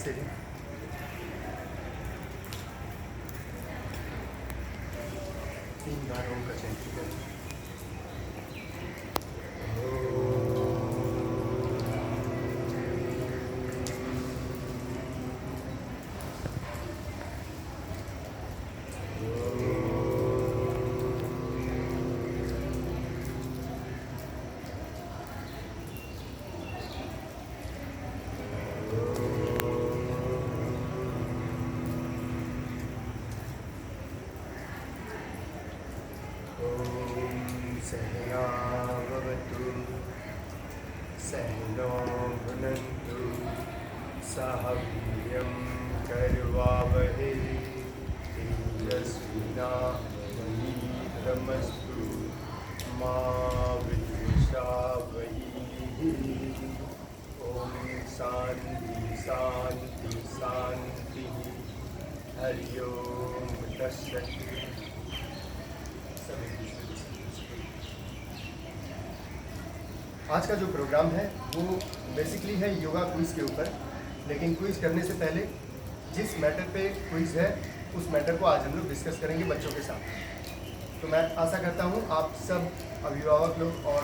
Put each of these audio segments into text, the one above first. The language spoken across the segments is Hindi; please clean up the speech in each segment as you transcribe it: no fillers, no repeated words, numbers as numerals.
से है। तीन बार ओम का चयन करें। सहनावतु सहनो भुनन्तु सह वीर्यं करवावहै तेजस्विनावधीतमस्तु मा विद्विषावहै। ओम शांति शांति शांति। हरि ओम तत्सत्। आज का जो प्रोग्राम है वो बेसिकली है योगा क्विज़ के ऊपर, लेकिन क्विज़ करने से पहले जिस मैटर पे क्विज़ है उस मैटर को आज हम लोग डिस्कस करेंगे बच्चों के साथ। तो मैं आशा करता हूँ आप सब अभिभावक लोग और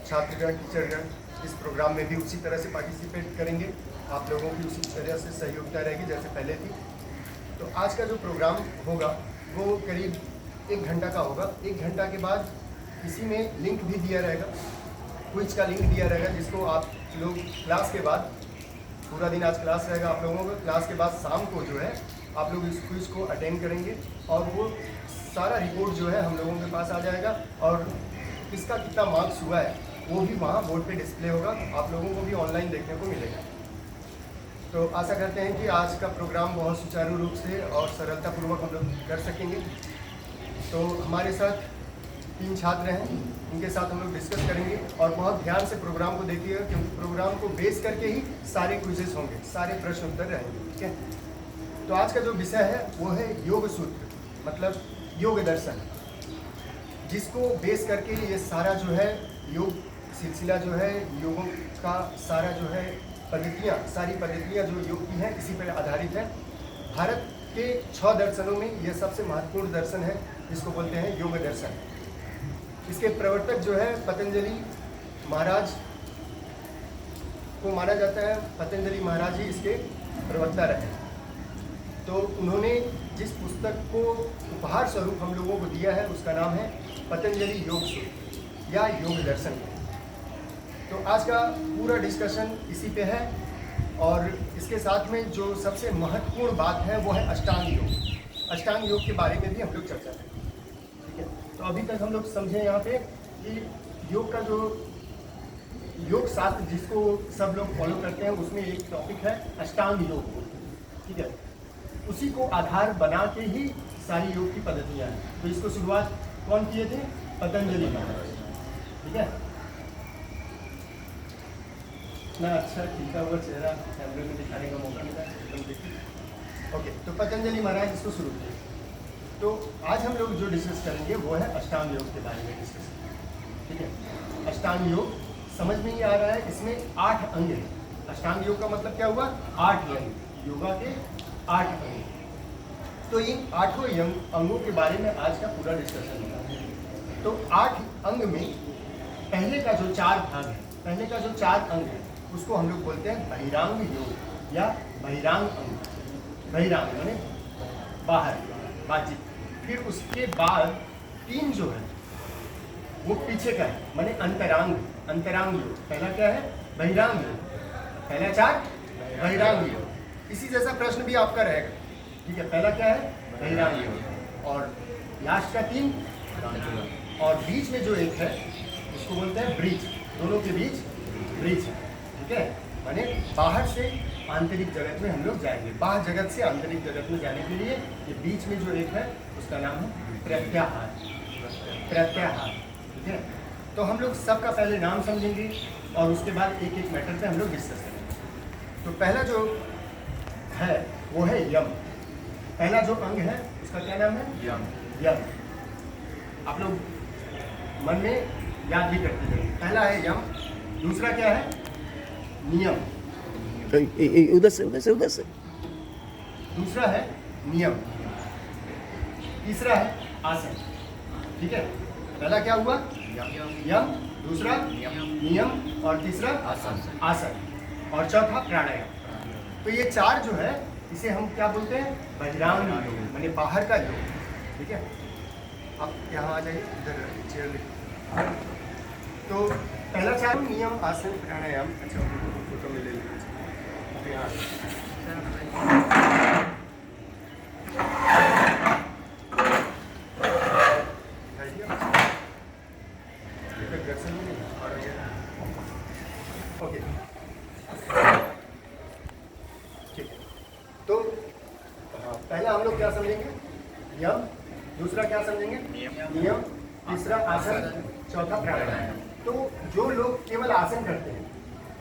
छात्रगण टीचरगण इस प्रोग्राम में भी उसी तरह से पार्टिसिपेट करेंगे। आप लोगों की उसी तरह से सहयोगिता रहेगी जैसे पहले थी। तो आज का जो प्रोग्राम होगा वो करीब 1 घंटा का होगा। 1 घंटा के बाद इसी में लिंक भी दिया रहेगा, क्विज का लिंक दिया रहेगा, जिसको आप लोग क्लास के बाद, पूरा दिन आज क्लास रहेगा आप लोगों का, क्लास के बाद शाम को जो है आप लोग इस क्विज को अटेंड करेंगे और वो सारा रिपोर्ट जो है हम लोगों के पास आ जाएगा और किसका कितना मार्क्स हुआ है वो भी वहाँ बोर्ड पे डिस्प्ले होगा, आप लोगों को भी ऑनलाइन देखने को मिलेगा। तो आशा करते हैं कि आज का प्रोग्राम बहुत सुचारू रूप से और सरलतापूर्वक हम लोग कर सकेंगे। तो हमारे साथ 3 छात्र हैं, उनके साथ हम लोग डिस्कस करेंगे और बहुत ध्यान से प्रोग्राम को देखिएगा, क्योंकि प्रोग्राम को बेस करके ही सारे क्विजेस होंगे, सारे प्रश्न उत्तर रहेंगे। ठीक है, तो आज का जो विषय है वो है योग सूत्र, मतलब योग दर्शन, जिसको बेस करके ये सारा जो है योग सिलसिला जो है, योगों का सारा जो है पद्धतियाँ, सारी पद्धतियाँ जो योग की हैं इसी पर आधारित है। भारत के 6 दर्शनों में यह सबसे महत्वपूर्ण दर्शन है, जिसको बोलते हैं योग दर्शन। इसके प्रवर्तक जो है पतंजलि महाराज को माना जाता है, पतंजलि महाराज ही इसके प्रवक्ता रहे। तो उन्होंने जिस पुस्तक को उपहार स्वरूप हम लोगों को दिया है उसका नाम है पतंजलि योग सूत्र या योग दर्शन। तो आज का पूरा डिस्कशन इसी पे है और इसके साथ में जो सबसे महत्वपूर्ण बात है वो है अष्टांग योग। अष्टांग योग के बारे में भी हम लोग चर्चा करेंगे। तो अभी तक हम लोग समझे यहाँ पे कि योग का जो योग शास्त्र जिसको सब लोग फॉलो करते हैं उसमें एक टॉपिक है अष्टांग योग। ठीक है, उसी को आधार बना के ही सारी योग की पद्धतियाँ हैं। तो इसको शुरुआत कौन किए थे? पतंजलि महाराज। ठीक है, इतना अच्छा खिलता हुआ चेहरा कैमरे में दिखाने का मौका मिला एकदम देखिए। ओके, तो पतंजलि महाराज इसको शुरू किए। तो आज हम लोग जो डिस्कस करेंगे वो है अष्टांग योग के बारे में डिस्कस करेंगे। ठीक है, अष्टांग योग समझ में ही आ रहा है, इसमें 8 अंग हैं। अष्टांग योग का मतलब क्या हुआ? 8 अंग, योगा के 8 अंग। तो इन 8 अंगों के बारे में आज का पूरा डिस्कशन होगा। तो 8 अंग में पहले का जो 4 भाग है, पहले का जो 4 अंग है उसको हम लोग बोलते हैं बहिरांग योग या बहिरांग अंग। बहिरांग माने बाहर, बातचीत। फिर उसके बाद 3 जो है वो पीछे का है, माने अंतरांग, अंतरांग योग। पहला क्या है? बहिरांग योग। पहला 4 बहिरांग योग। इसी जैसा प्रश्न भी आपका रहेगा। ठीक है, पहला क्या है? बहिरांग योग। और लास्ट का 3 और बीच में जो एक है उसको बोलते हैं ब्रिज। दोनों के बीच ब्रिज है। ठीक है, माने बाहर से आंतरिक जगत में हम लोग जाएंगे, बाहर जगत से आंतरिक जगत में जाने के लिए ये बीच में जो एक है उसका नाम है प्रत्याहार। प्रत्याहार। ठीक है, तो हम लोग सबका पहले नाम समझेंगे और उसके बाद एक एक मैटर पे हम लोग डिस्कस करेंगे। तो पहला जो है वो है यम। पहला जो अंग है उसका क्या नाम है? यम। यम आप लोग मन में याद भी करते जाइए। पहला है यम। दूसरा क्या है? नियम। उधर से उधर से उधर से। दूसरा है नियम, तीसरा है आसन। ठीक है, पहला क्या हुआ? यम, दूसरा नियम और तीसरा आसन और चौथा प्राणायाम। तो ये चार जो है इसे हम क्या बोलते हैं? बहिरांग योग, माने बाहर का योग। ठीक है, आप यहाँ आ जाइए, इधर चेयर ले। तो पहला चार नियम, आसन, प्राणायाम। अच्छा, फोटो में ले लीजिए। ओके, ठीक है। तो पहला हम लोग क्या समझेंगे? यम, दूसरा क्या समझेंगे? नियम, तीसरा आसन, चौथा प्राणायाम। तो जो लोग केवल आसन करते हैं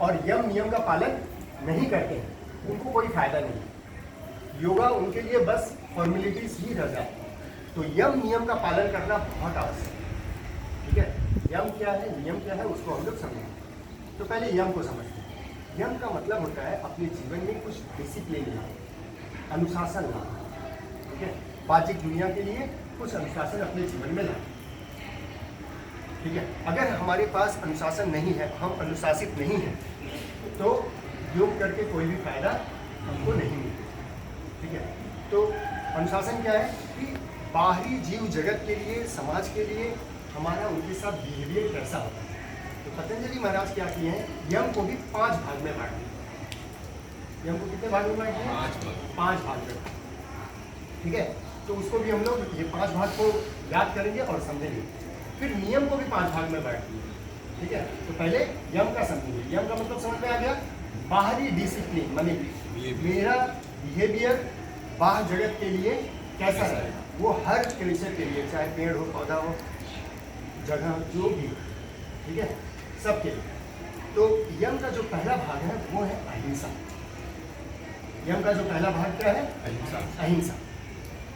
और यम नियम का पालन नहीं करते हैं, उनको कोई फायदा नहीं। योगा उनके लिए बस फॉर्मेलिटीज ही रह जाती है। तो यम नियम का पालन करना बहुत आवश्यक है। ठीक है, यम क्या है, नियम क्या है, उसको हम लोग समझेंगे। तो पहले यम को समझते हैं। यम का मतलब होता है अपने जीवन में कुछ डिसिप्लिन लाना, अनुशासन लाना। ठीक है, बाहरी दुनिया के लिए कुछ अनुशासन अपने जीवन में लाना। ठीक है, अगर हमारे पास अनुशासन नहीं है, हम अनुशासित नहीं हैं, तो योग करके कोई भी फायदा हमको नहीं मिलता। ठीक है, तो अनुशासन क्या है कि बाहरी जीव जगत के लिए, समाज के लिए हमारा उनके साथ बिहेवियर कैसा होता है। तो पतंजलि महाराज क्या किए हैं? यम को भी 5 भाग में बांट दिया। यम को कितने भाग में बांट दिया? 5 भाग में। ठीक है, तो उसको भी हम लोग ये 5 भाग को याद करेंगे और समझेंगे। फिर नियम को भी 5 भाग में बांट दिया। ठीक है, तो पहले यम का समझेंगे। यम का मतलब समझ में आ गया? बाहरी डिसिप्लिन, माने मेरा बिहेवियर बाहर जगत के लिए कैसा है, वो हर क्रिएचर के लिए, चाहे पेड़ हो, पौधा हो, जगह जो भी। ठीक है, सबके लिए। तो यम का जो पहला भाग है वो है अहिंसा। यम का जो पहला भाग क्या है? अहिंसा। अहिंसा,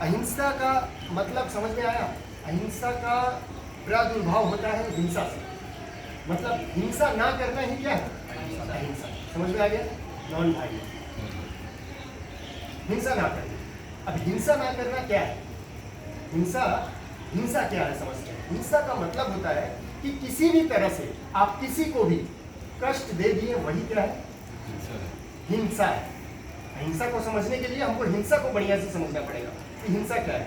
अहिंसा का मतलब समझ में आया? अहिंसा का प्रादुर्भाव होता है हिंसा से। मतलब हिंसा ना करना ही क्या है? अहिंसा। समझ में आ गया? नॉन वायलेंस, हिंसा ना करना। अब हिंसा ना करना क्या है? हिंसा क्या है समझते हैं? हिंसा का मतलब होता है कि किसी भी तरह से आप किसी को भी कष्ट दे दिए, वही क्या है? हिंसा है। हिंसा को समझने के लिए हमको हिंसा को बढ़िया से समझना पड़ेगा कि हिंसा क्या है।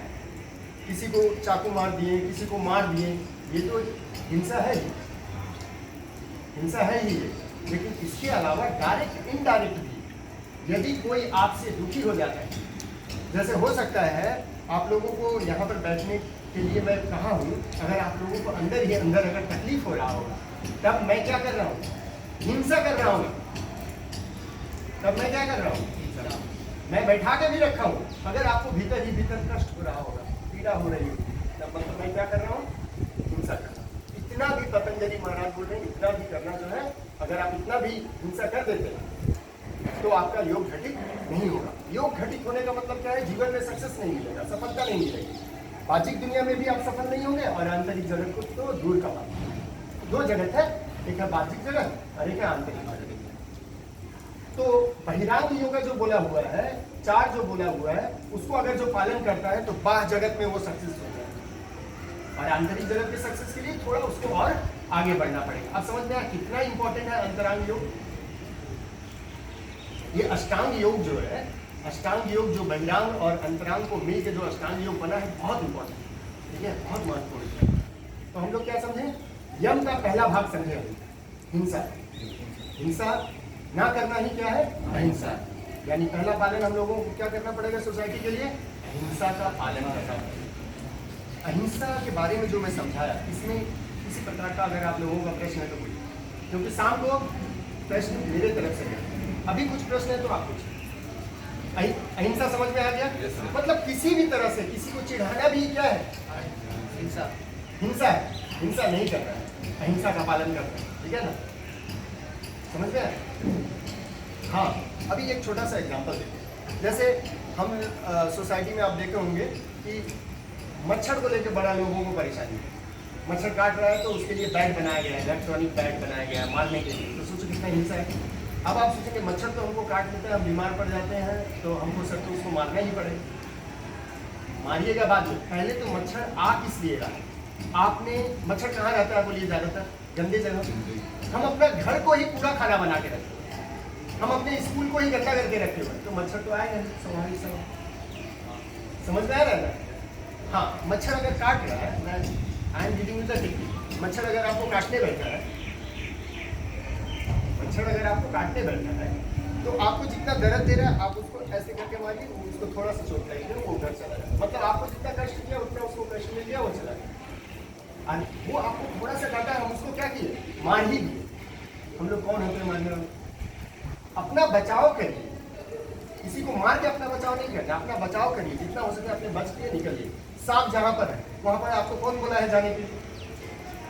किसी को चाकू मार दिए, किसी को मार दिए, ये तो हिंसा है ही, हिंसा है ही ये। लेकिन इसके अलावा डायरेक्ट इनडायरेक्ट भी यदि कोई आपसे दुखी हो जाता है, जैसे हो सकता है आप लोगों को यहाँ पर बैठने के लिए मैं कहा हूँ, अगर आप लोगों को अंदर ही अंदर अगर तकलीफ हो रहा होगा, तब मैं क्या कर रहा हूँ? हिंसा कर रहा हूँ। तब मैं क्या कर रहा हूँ? मैं बैठा के भी रखा हूँ। अगर आपको भीतर ही भीतर कष्ट हो रहा होगा, पीड़ा हो रही होगी, तब मतलब मैं क्या कर रहा हूँ? हिंसा कर रहा हूँ। इतना भी पतंजलि महाराज बोल रहे हैं, इतना भी करना जो है, अगर आप इतना भी हिंसा कर देते हैं तो आपका योग घटित नहीं होगा। योग घटित होने का मतलब क्या है? जीवन में सक्सेस नहीं मिलेगा, सफलता नहीं मिलेगी। बाहरी दुनिया में भी आप सफल नहीं होंगे और आंतरिक जगत को तो दूर का बात। 2 जगत है, एक है बाहरी जगत और एक है आंतरिक जगत। तो बहिरांग योग जो बोला हुआ है, 4 जो बोला हुआ है, उसको अगर जो पालन करता है तो बाह्य जगत में वो सक्सेस हो जाएगा और आंतरिक जगत के सक्सेस के लिए थोड़ा उसको और आगे बढ़ना पड़ेगा। अब समझ में आया कितना इंपॉर्टेंट है अंतरांग योग? ये अष्टांग योग जो है, अष्टांग योग जो बहिरांग और अंतरांग को मिलकर जो अष्टांग योग बना है, बहुत इंपॉर्टेंट है। ठीक है, बहुत महत्वपूर्ण है। तो हम लोग क्या समझे? यम का पहला भाग समझे, हिंसा। हिंसा ना करना ही क्या है? अहिंसा। यानी पहला पालन हम लोगों को क्या करना पड़ेगा सोसाइटी के लिए? अहिंसा का पालन करना पड़ेगा। अहिंसा के बारे में जो मैं समझाया, इसमें किसी प्रकार का अगर आप लोगों का प्रश्न है तो कोई, क्योंकि शाम को प्रश्न मेरे तरफ से है, अभी कुछ प्रश्न है तो आप पूछिए। अहिंसा समझ में आ गया? मतलब किसी भी तरह से किसी को चिढ़ाना भी क्या है? हिंसा। हिंसा है, हिंसा नहीं कर रहा है, अहिंसा का पालन कर रहा है। ठीक है ना, समझ में आया? हाँ, अभी एक छोटा सा एग्जांपल देते हैं। जैसे हम सोसाइटी में आप देखे होंगे कि मच्छर को लेकर बड़ा लोगों को परेशानी है। मच्छर काट रहा है तो उसके लिए बैट बनाया गया है, इलेक्ट्रॉनिक बैट बनाया गया है मारने के लिए। तो सोचो कितना हिंसा है। अब आप सोचेंगे मच्छर तो हमको काट लेते हैं, हम बीमार पड़ जाते हैं, तो हमको सर तो उसको मारना ही पड़ेगा। मारिएगा बाद में, पहले तो मच्छर आ किस लिए रहा है? आपने मच्छर कहाँ रहता है बोलिए ज़्यादातर? गंदे जगह। हम अपना घर को ही पूरा खाना बना के रखते हैं, हम अपने स्कूल को ही गंदा करके रखे हुए, तो मच्छर तो आएगा नहीं। स्वाभाविक समझ में आ रहा है ना? हाँ, मच्छर अगर काट रहा है, मैं I am giving you the technique. मच्छर अगर आपको काटने बैठा है, मच्छर अगर आपको काटने बैठा है, तो आपको जितना दर्द दे रहा है आप उसको ऐसे करके मारिए, उसको थोड़ा सा चोट लगेगी, वो उधर चला जाए। मतलब आपको जितना कष्ट किया उतना उसको कष्ट मिल गया, वो चला गया। और वो आपको थोड़ा सा काटा, हम उसको क्या किए? मार ही दिए। हम लोग कौन होते हैं मारने वाले? अपना बचाव करिए, किसी को मार के अपना बचाव नहीं करना, अपना बचाव करिए, जितना हो सके अपने बच के निकलिए। सांप जहाँ पर है वहाँ पर आपको कौन बोला है जाने के लिए?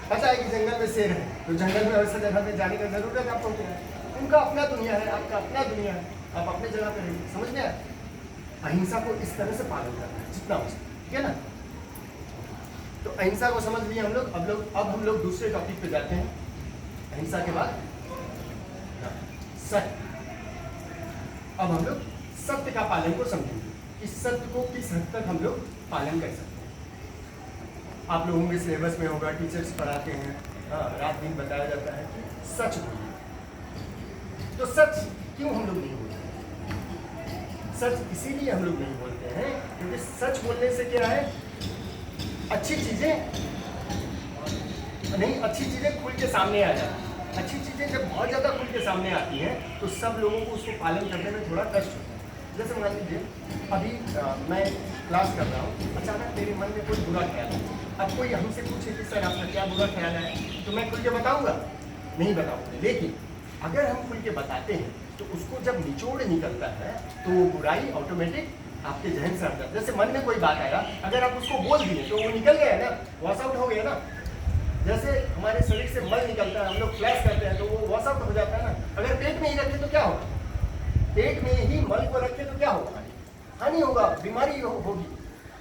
पता है कि जंगल में शेर है, तो जंगल में वैसे जगह पे जाने का जरूरत आपको क्या है? उनका अपना दुनिया है, आपका अपना दुनिया है, आप अपने जगह पे रहिए। समझ में आया? अहिंसा को इस तरह से पालन करना है जितना हो सके, ठीक है ना? तो अहिंसा को समझ लिए हम लोग। अब हम लोग दूसरे टॉपिक पे जाते हैं। अहिंसा के बाद सत्य। अब हम लोग सत्य का पालन को समझेंगे कि सत्य को किस हद तक हम लोग पालन कर सकते हैं। आप लोगों के सिलेबस में होगा, टीचर्स पढ़ाते हैं, रात दिन बताया जाता है कि सच बोलिए। तो सच क्यों हम लोग नहीं बोलते? सच इसीलिए हम लोग नहीं बोलते हैं क्योंकि सच बोलने से क्या है, अच्छी चीजें खुल के सामने आ जाती हैं। अच्छी चीजें जब बहुत ज्यादा खुल के सामने आती हैं तो सब लोगों को उसको पालन करने में थोड़ा कष्ट होता है। जैसे मान लीजिए अभी मैं क्लास कर रहा हूँ, अचानक मेरे मन में कोई बुरा ख्याल है। अब कोई हमसे पूछे कि सर आपका क्या बुरा ख्याल है, तो मैं खुल के बताऊंगा? नहीं बताऊंगा। लेकिन अगर हम खुल के बताते हैं तो उसको जब निचोड़ निकलता है तो वो बुराई ऑटोमेटिक आपके जहन से हट जाता है। जैसे मन में कोई बात आएगा, अगर आप उसको बोल दिए तो वो निकल गया ना, वॉश आउट हो गया ना। जैसे हमारे शरीर से मल निकलता है, हम लोग फ्लैश करते हैं तो वो वॉश आउट हो जाता है ना। अगर पेट में ही रखे तो क्या होगा? पेट में ही मल को रखे तो क्या होगा? हानि होगा, बीमारी होगी।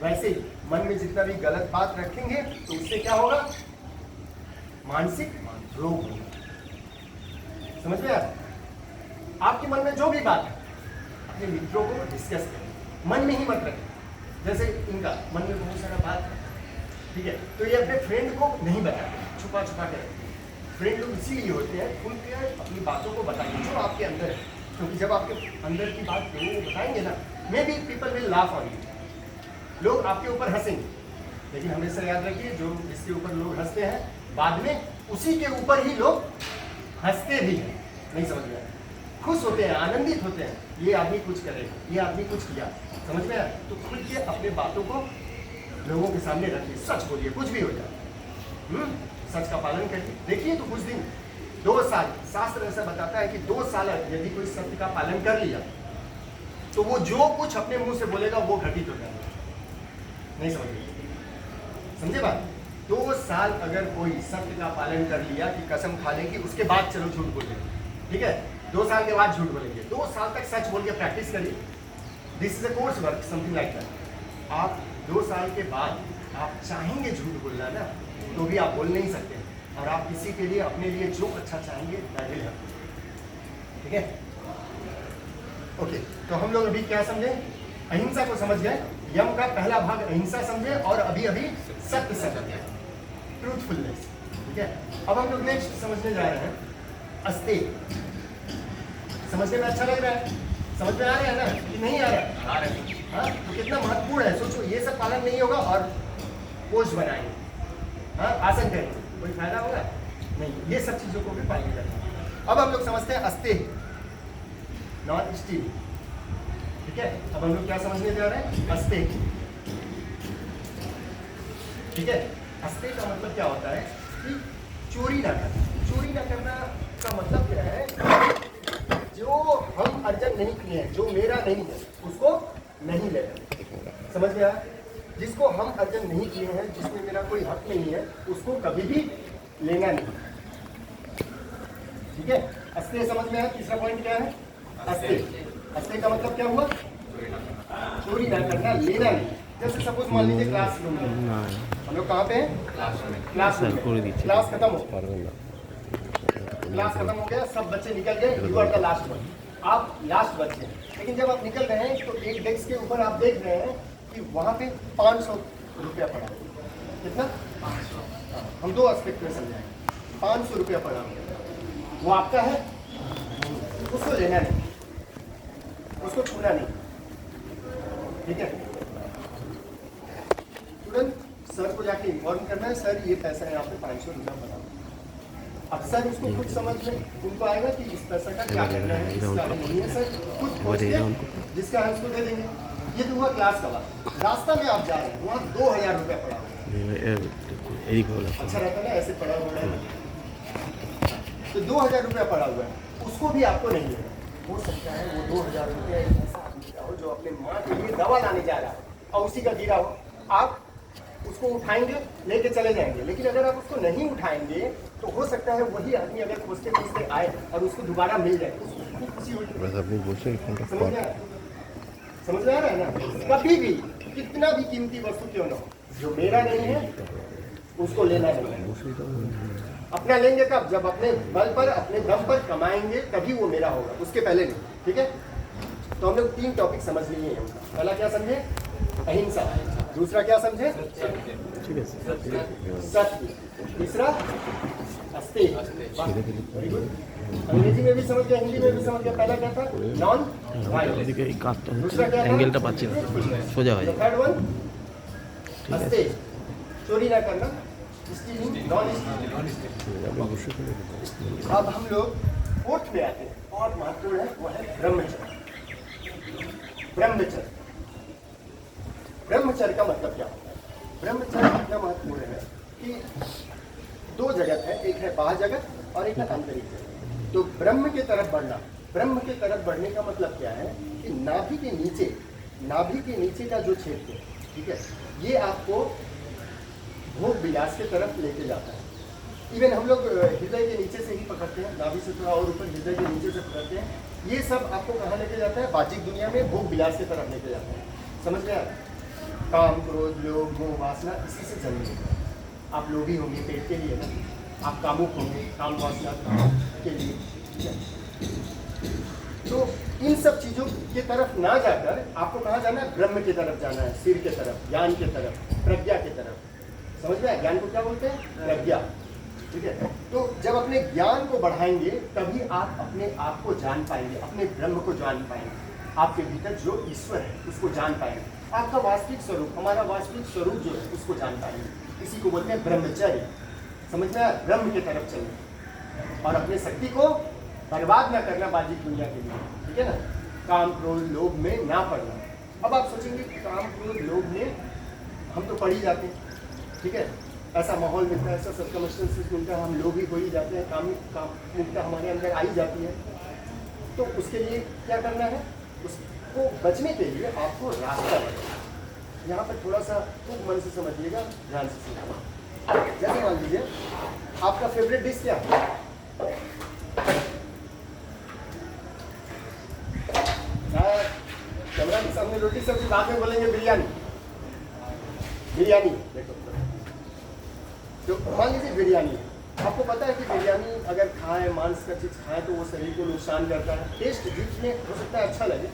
वैसे ही मन में जितना भी गलत बात रखेंगे तो उससे क्या होगा? मानसिक रोग होगा। समझ में आया? आपके मन में जो भी बात है अपने मित्रों को डिस्कस करें, मन में ही मत रखें। जैसे इनका मन में बहुत सारा बात है, ठीक है, तो ये अपने फ्रेंड को नहीं बताते, छुपा छुपा के रखते। फ्रेंड लोग इसीलिए होते हैं, खुल के अपनी बातों को बताइए जो आपके अंदर है, क्योंकि जब आपके अंदर की बात लोगों को बताएंगे ना, may be people will laugh on you, लोग आपके ऊपर हंसेंगे। लेकिन हमेशा याद रखिए, जो जिसके ऊपर लोग हंसते हैं बाद में उसी के ऊपर ही लोग हंसते भी हैं। नहीं समझ में आया? खुश होते हैं, आनंदित होते हैं, ये आदमी कुछ करेगा, ये आदमी कुछ किया। समझ में आया? तो खुल के अपने बातों को लोगों के सामने रखिए, सच बोलिए, कुछ भी हो जाए। सच का पालन करिए। देखिए तो कुछ दिन, 2 साल, शास्त्र ऐसा बताता है कि 2 साल यदि कोई सत्य का पालन कर लिया तो वो जो कुछ अपने मुंह से बोलेगा वो घटित हो जाएगा। नहीं समझे बात? 2 साल अगर कोई सत्य का पालन कर लिया कि कसम खा लेंगे, उसके बाद चलो झूठ बोलेंगे, ठीक है? 2 साल के बाद झूठ बोलेंगे। 2 साल तक सच बोल के प्रैक्टिस करिए। This is a course work, something like that. आप 2 साल के बाद आप चाहेंगे झूठ बोलना ना, तो भी आप बोल नहीं सकते। और आप किसी के लिए, अपने लिए जो अच्छा चाहेंगे दैट विल हैपन। ठीक है? ओके, तो हम लोग अभी क्या समझे? अहिंसा को समझ गए। यम का पहला भाग अहिंसा समझे और अभी अभी सत्य समझे, ट्रूथफुलनेस। ठीक है, अब हम लोग नेक्स्ट समझने जा रहे हैं अस्तेय। समझने में अच्छा लग रहा है? समझ में आ रहा है ना कि नहीं आ रहा है? आ रहा है। हाँ, तो कितना महत्वपूर्ण है। सोचो, ये सब पालन नहीं होगा और पोज बनाएंगे, हाँ, आसन करेंगे, कोई फायदा होगा नहीं। ये सब चीजों को भी पालन करना है। अब हम लोग समझते हैं अस्तेय, नॉन स्टील। ठीक है, अब हम लोग क्या समझने जा रहे हैं? अस्तेय। ठीक है, अस्तेय का मतलब क्या होता है कि चोरी ना करना। चोरी ना करना का मतलब क्या है? जो हम अर्जन नहीं किए हैं, जो मेरा नहीं है, उसको नहीं लेना। समझ में आया? जिसको हम अर्जन नहीं किए हैं, जिसमें मेरा कोई हक नहीं है, उसको कभी भी लेना नहीं। ठीक है, अस्तेय समझ में आया? तीसरा पॉइंट क्या है? अस्तेय। अस्तेय का मतलब क्या हुआ? चोरी ना करना, लेना नहीं। जैसे सपोज मान लीजिए क्लासरूम में हम लोग कहाँ पे हैं? क्लासरूम में। क्लास खत्म हो क्लास खत्म हो गया, सब बच्चे निकल गए, you are the last one, आप लास्ट बच्चे हैं। लेकिन जब आप निकल रहे हैं तो एक डेस्क के ऊपर आप देख रहे हैं कि वहाँ पे 500 रुपया पड़ा है। कितना? 500। हम दो एस्पेक्ट में समझाएंगे। 500 रुपया पड़ा है, वो आपका है, उसको लेना नहीं, उसको छूना नहीं, ठीक है? तुरंत सर को जाके इन्फॉर्म करना है, सर ये पैसा यहाँ पे 500 रुपया पड़ा। अब सर उसको खुद समझ में उनको आएगा कि इस पैसा का क्या करना है, इसका नहीं है, सर खुद खोज के जिसका है उसको दे देंगे। ये तो हुआ क्लास का बात। रास्ता में आप जा रहे हैं, वहाँ 2000 रुपया पड़ा हुआ है। अच्छा रहता है ना ऐसे पड़ा हुआ है, तो 2000 रुपया पड़ा हुआ है, उसको भी आपको नहीं लेना। हो सकता है वो 2000 रुपया एक ऐसा आदमी का हो जो अपने माँ के लिए दवा लाने जा रहा है और उसी का गिरा हो, आप उसको उठाएंगे, लेके चले जाएंगे। लेकिन अगर आप उसको नहीं उठाएंगे तो हो सकता है वही आदमी अगर खोजते खोजते आए और उसको दोबारा मिल जाए, तो उसको खूब खुशी होगी। समझ में आ रहा है ना? कभी भी कितना भी कीमती वस्तु क्यों ना हो, जो मेरा नहीं है उसको लेना नहीं। अपना लेंगे कब? जब अपने बल पर, अपने दम पर कमाएंगे, तभी वो मेरा होगा, उसके पहले नहीं, ठीक है? तो हम लोग 3 टॉपिक समझ लिए हैं। पहला क्या समझे? अहिंसा। दूसरा क्या समझे? सत्य। तीसरा अस्तेय। Very good. अंग्रेजी में भी समझ गया, हिंदी में भी समझ गया। पहला क्या था? Non violence. दूसरा क्या था? थर्ड वन अस्तेय, चोरी ना करना, स्टीलिंग, नॉन स्टीलिंग। अब हम लोग फोर्थ में आते हैं, बहुत महत्वपूर्ण है, वो है ब्रह्मचर्य। ब्रह्मचर्य, ब्रह्मचर्य का मतलब क्या होता है? ब्रह्मचर्य इतना महत्वपूर्ण है कि 2 जगत है, एक है बाह्य जगत और एक है आंतरिक जगत। तो ब्रह्म के तरफ बढ़ना, ब्रह्म के तरफ बढ़ने का मतलब क्या है कि नाभि के नीचे का जो क्षेत्र है, ठीक है, ये आपको भोग विलास के तरफ लेके जाता है। इवन हम लोग हृदय के नीचे से ही पकड़ते हैं, नाभि से थोड़ा और ऊपर हृदय के नीचे से पकड़ते हैं। ये सब आपको कहाँ लेके जाता है? बाह्यिक दुनिया में भोग विलास की तरफ लेके जाता है। समझ में आ रहा है? काम, क्रोध, लोभ, मोह, वासना इसी से जन्म लेता है। आप लोभी होंगे पेट के लिए ना, आप कामुक होंगे काम वासना के लिए। तो इन सब चीज़ों की तरफ ना जाकर आपको कहाँ जाना है? ब्रह्म की तरफ जाना है, सिर के तरफ, ज्ञान की तरफ, प्रज्ञा की तरफ। समझ में आया? ज्ञान को क्या बोलते हैं? प्रज्ञा, ठीक है? तो जब अपने ज्ञान को बढ़ाएंगे तभी आप अपने आप को जान पाएंगे, अपने ब्रह्म को जान पाएंगे, आपके भीतर जो ईश्वर है उसको जान पाएंगे, आपका वास्तविक स्वरूप, हमारा वास्तविक स्वरूप जो है उसको जान पाएंगे। इसी को बोलते हैं ब्रह्मचर्य। समझ में आया? ब्रह्म की तरफ चलना और अपने शक्ति को बर्बाद ना करना बाह्यिक दुनिया के लिए, ठीक है ना? काम, क्रोध, लोभ में ना पड़ना। अब आप सोचेंगे काम, क्रोध, लोभ में हम तो पड़ ही जाते हैं, ठीक है? ऐसा माहौल मिलता है, ऐसा सर्कमस्टेंसेस मिलता है, हम लोग ही हो ही जाते हैं, काम मुक्ता हमारे अंदर आई जाती है। तो उसके लिए क्या करना है? उसको बचने के लिए आपको रास्ता बढ़ाना। यहाँ पर थोड़ा सा खूब मन से समझिएगा, ध्यान से समझिएगा। जैसे मान लीजिए आपका फेवरेट डिश क्या है? कैमरा के सामने रोटी सब्जी, बाद में बोलेंगे बिरयानी। बिरयानी देखो, तो मान लीजिए बिरयानी, आपको पता है कि बिरयानी अगर खाएं, मांस का चीज़ खाएं तो वो शरीर को नुकसान करता है। टेस्ट जीभ में हो सकता है अच्छा लगे,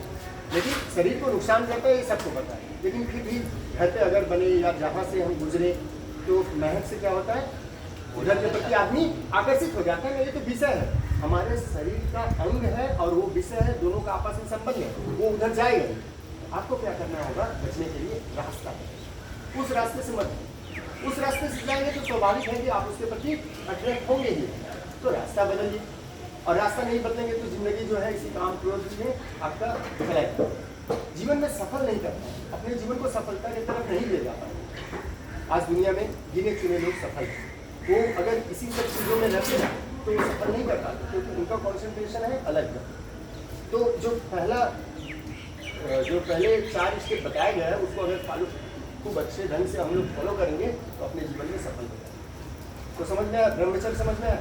लेकिन शरीर को नुकसान करता है, ये सबको पता है। लेकिन फिर भी घर पे अगर बने या जहाँ से हम गुजरे तो महक से क्या होता है? उधर के प्रति आदमी आकर्षित हो जाता है ना। ये तो विषय है, हमारे शरीर का अंग है और वो विषय है, दोनों का आपस में संबंध है, वो उधर जाएगा। आपको क्या करना होगा? बचने के लिए रास्ता, उस रास्ते से मत, उस रास्ते से जाएंगे तो स्वाभाविक है कि आप उसके प्रति अट्रैक्ट होंगे ही। तो रास्ता बदलिए, और रास्ता नहीं बदलेंगे तो जिंदगी जो है इसी काम क्रोध में आपका चलाएगा, जीवन में सफल नहीं करता, अपने जीवन को सफलता की तरफ नहीं ले जाता। आज दुनिया में गिने चुने लोग सफल हैं, वो अगर इसी सब चीज़ों में रहते हैं तो वो सफल नहीं कर पाते, क्योंकि उनका कॉन्सेंट्रेशन है अलग है। तो जो पहले 4 स्टेप बताया गया है उसको अगर फॉलो खूब अच्छे ढंग से हम लोग फॉलो करेंगे तो अपने जीवन में सफल हो जाएंगे। तो समझ में आया? ब्रह्मचर्य समझ में आया?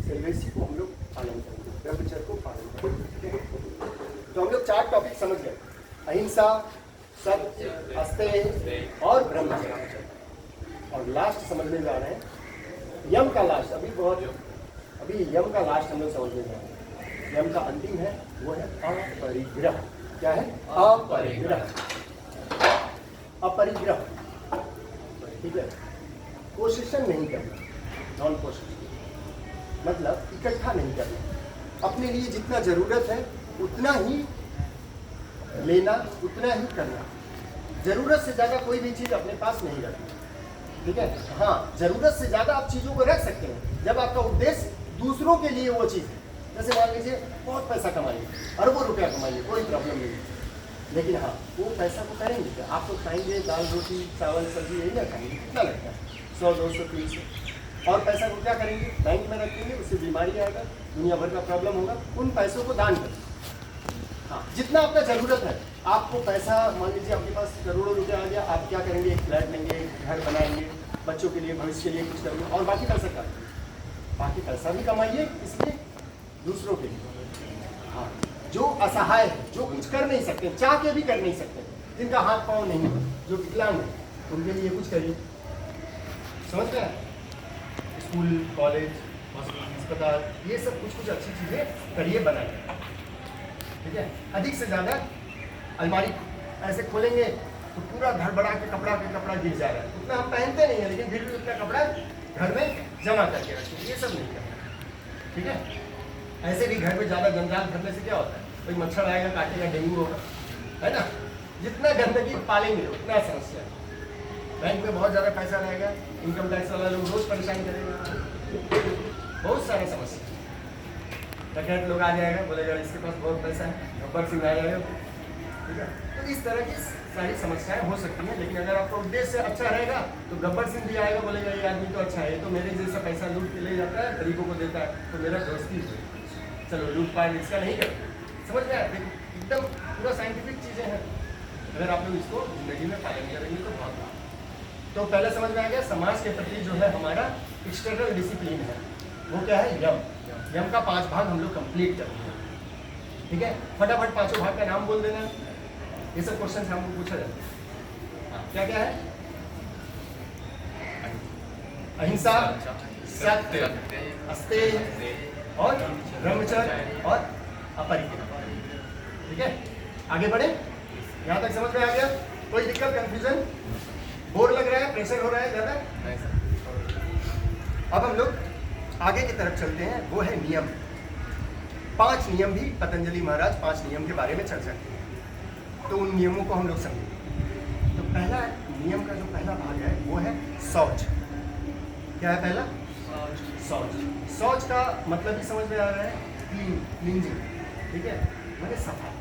सेल्वेसी को हम लोग पालन करेंगे, ब्रह्मचर्य को पालन करेंगे। तो हम लोग 4 टॉपिक समझ गए, अहिंसा, सत्य, अस्तेय और ब्रह्मचर्य। और लास्ट समझने जा रहे हैं यम का लास्ट अभी यम का लास्ट हम लोग समझने जा रहे हैं। यम का अंतिम है वो है अपरिग्रह। क्या है? अपरिग्रह। अपरिग्रह, ठीक है। पोसेशन नहीं करना, नॉन पोसेशन मतलब इकट्ठा नहीं करना। अपने लिए जितना जरूरत है उतना ही लेना, उतना ही करना। जरूरत से ज़्यादा कोई भी चीज़ अपने पास नहीं रखना, ठीक है। हाँ, जरूरत से ज़्यादा आप चीज़ों को रख सकते हैं जब आपका उद्देश्य दूसरों के लिए वो चीज़ है। जैसे मान लीजिए बहुत पैसा कमाइए, अरबों रुपया कमाइए, कोई प्रॉब्लम नहीं, लेकिन हाँ वो पैसा को करेंगे क्या? आप तो खाएंगे दाल रोटी चावल सब्जी, यही ना खाएंगे, कितना लगता है? 100 200 300। और पैसा को क्या करेंगे? बैंक में रखेंगे, उससे बीमारी आएगा, दुनिया भर का प्रॉब्लम होगा। उन पैसों को दान करें। हाँ, जितना आपका ज़रूरत है। आपको पैसा मान लीजिए आपके पास करोड़ों रुपया आ गया, आप क्या करेंगे? एक फ्लैट लेंगे, घर बनाएंगे, बच्चों के लिए भविष्य के लिए कुछ करेंगे, और बाकी पैसा क्या? बाकी पैसा भी कमाइए, इसलिए दूसरों के लिए। हाँ, जो असहाय है, जो कुछ कर नहीं सकते, चाह के भी कर नहीं सकते, जिनका हाथ पाँव नहीं है, जो विकलांग है, उनके लिए कुछ करिए। समझ गए? स्कूल, कॉलेज, अस्पताल, ये सब कुछ कुछ अच्छी चीज़ें करिए, बनाइए, ठीक है। अधिक से ज़्यादा अलमारी ऐसे खोलेंगे तो पूरा घर बढ़ा के कपड़ा गिर जा रहा है। उतना हम पहनते नहीं है, लेकिन फिर भी उतना कपड़ा घर में जमा करके रखें, ये सब नहीं करना, ठीक है। ऐसे भी घर में ज़्यादा जंजाल करने से क्या होता है? कोई मच्छर आएगा, काटेगा, डेंगू होगा, है ना। जितना गंदगी पालेंगे उतना समस्या है। बैंक में बहुत ज़्यादा पैसा रहेगा, इनकम टैक्स वाला लोग रोज़ परेशान करेगा, बहुत सारा समस्या। डकैत लोग आ जाएगा, बोलेगा इसके पास बहुत पैसा है, गब्बर सिंह आ जाएगा, ठीक है। तो इस तरह की सारी समस्याएं हो सकती हैं, लेकिन अगर आपका उद्देश्य अच्छा रहेगा तो गब्बर सिंह भी आएगा, बोलेगा ये आदमी तो अच्छा है, तो मेरे जैसा पैसा लूट के ले जाता है, गरीबों को देता है, तो मेरा दोस्ती है, चलो लूटपाट इसका नहीं करते। समझ में आया? एकदम पूरा साइंटिफिक चीज़ें हैं, अगर आप लोग इसको जिंदगी में पालन करेंगे तो बहुत। तो पहले समझ में आ गया समाज के प्रति जो है हमारा एक्सटर्नल डिसिप्लिन है, वो क्या है? यम। यम का 5 भाग हम लोग कंप्लीट करेंगे, ठीक है। फटाफट 5 भाग का नाम बोल देना, ये सब क्वेश्चन हमको पूछा जाता है। क्या क्या है? अहिंसा, सत्य, अस्तेय और ब्रह्मचर्य और अपरिग्रह, ठीक है। आगे बढ़े, यहाँ तक समझ में आ गया? कोई दिक्कत, कंफ्यूजन, बोर लग रहा है, प्रेशर हो रहा है ज़्यादा? अब हम लोग आगे की तरफ चलते हैं, वो है नियम। 5 नियम भी पतंजलि महाराज 5 नियम के बारे में चर्चा की, तो उन नियमों को हम लोग समझेंगे। तो पहला नियम का जो पहला भाग है वो है शौच। क्या है पहला? शौच। शौच का मतलब ही समझ में आ रहा है, क्लींजिंग, ठीक है, मैंने सफाई।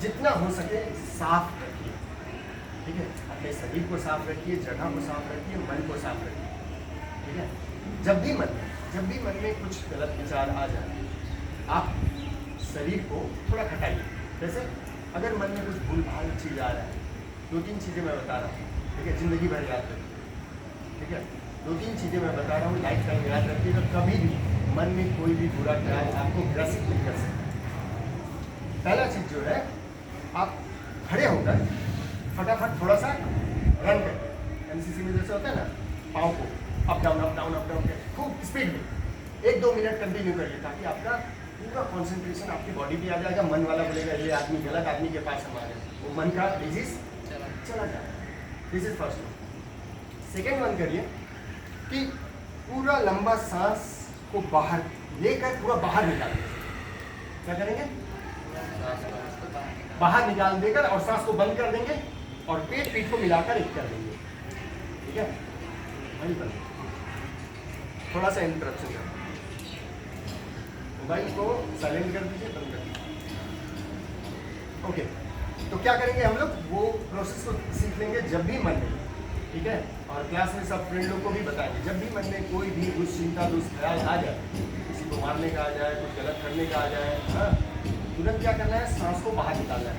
जितना हो सके साफ रखिए, ठीक है। अपने शरीर को साफ रखिए, जगह को साफ रखिए, मन को साफ रखिए, ठीक है। जब भी मन में कुछ गलत विचार आ जाए, आप शरीर को थोड़ा हटाइए। जैसे अगर मन में कुछ भूल भाल चीज़ आ रहा है, 2-3 चीज़ें मैं बता रहा हूँ, ठीक है, ज़िंदगी भर याद रखिए, ठीक है। 2-3 चीज़ें मैं बता रहा हूँ, लाइफ टाइम याद रखिएगा, कभी भी मन में कोई भी बुरा ख्याल आपको ग्रसित नहीं कर सकता। पहला चीज़ जो है, आप खड़े होकर फटाफट थोड़ा सा रन करें। एनसीसी में जैसे होता है ना, पाँव को अप डाउन खूब स्पीड में 1-2 मिनट कंटिन्यू करिए, ताकि आपका पूरा कंसंट्रेशन आपकी बॉडी पे आ जाएगा। मन वाला बोलेगा ये आदमी गलत आदमी के पास हमारे, वो मन का डिजीज चला जाएगा। This is first one. Second one करिए कि पूरा लंबा सांस को बाहर लेकर पूरा बाहर निकाल देंगे। क्या करेंगे? बाहर निकाल देकर और सांस को बंद कर देंगे और पेट पीठ को मिलाकर एक कर देंगे, ठीक है। वहीं पर थोड़ा सा इंटरप्शन कर, मोबाइल को साइलेंट कर दीजिए, बंद कर दीजिए। ओके, तो क्या करेंगे हम लोग? वो प्रोसेस को सीख लेंगे जब भी मन में, ठीक है। और क्लास में सब फ्रेंड लोग को भी बताएंगे, जब भी मन में कोई भी दुश्चिंता दुष्ख्याल आ जाए, किसी को मारने का आ जाए, कुछ गलत करने का आ जाए, हाँ, तुरंत क्या करना है? सांस को बाहर निकालना है।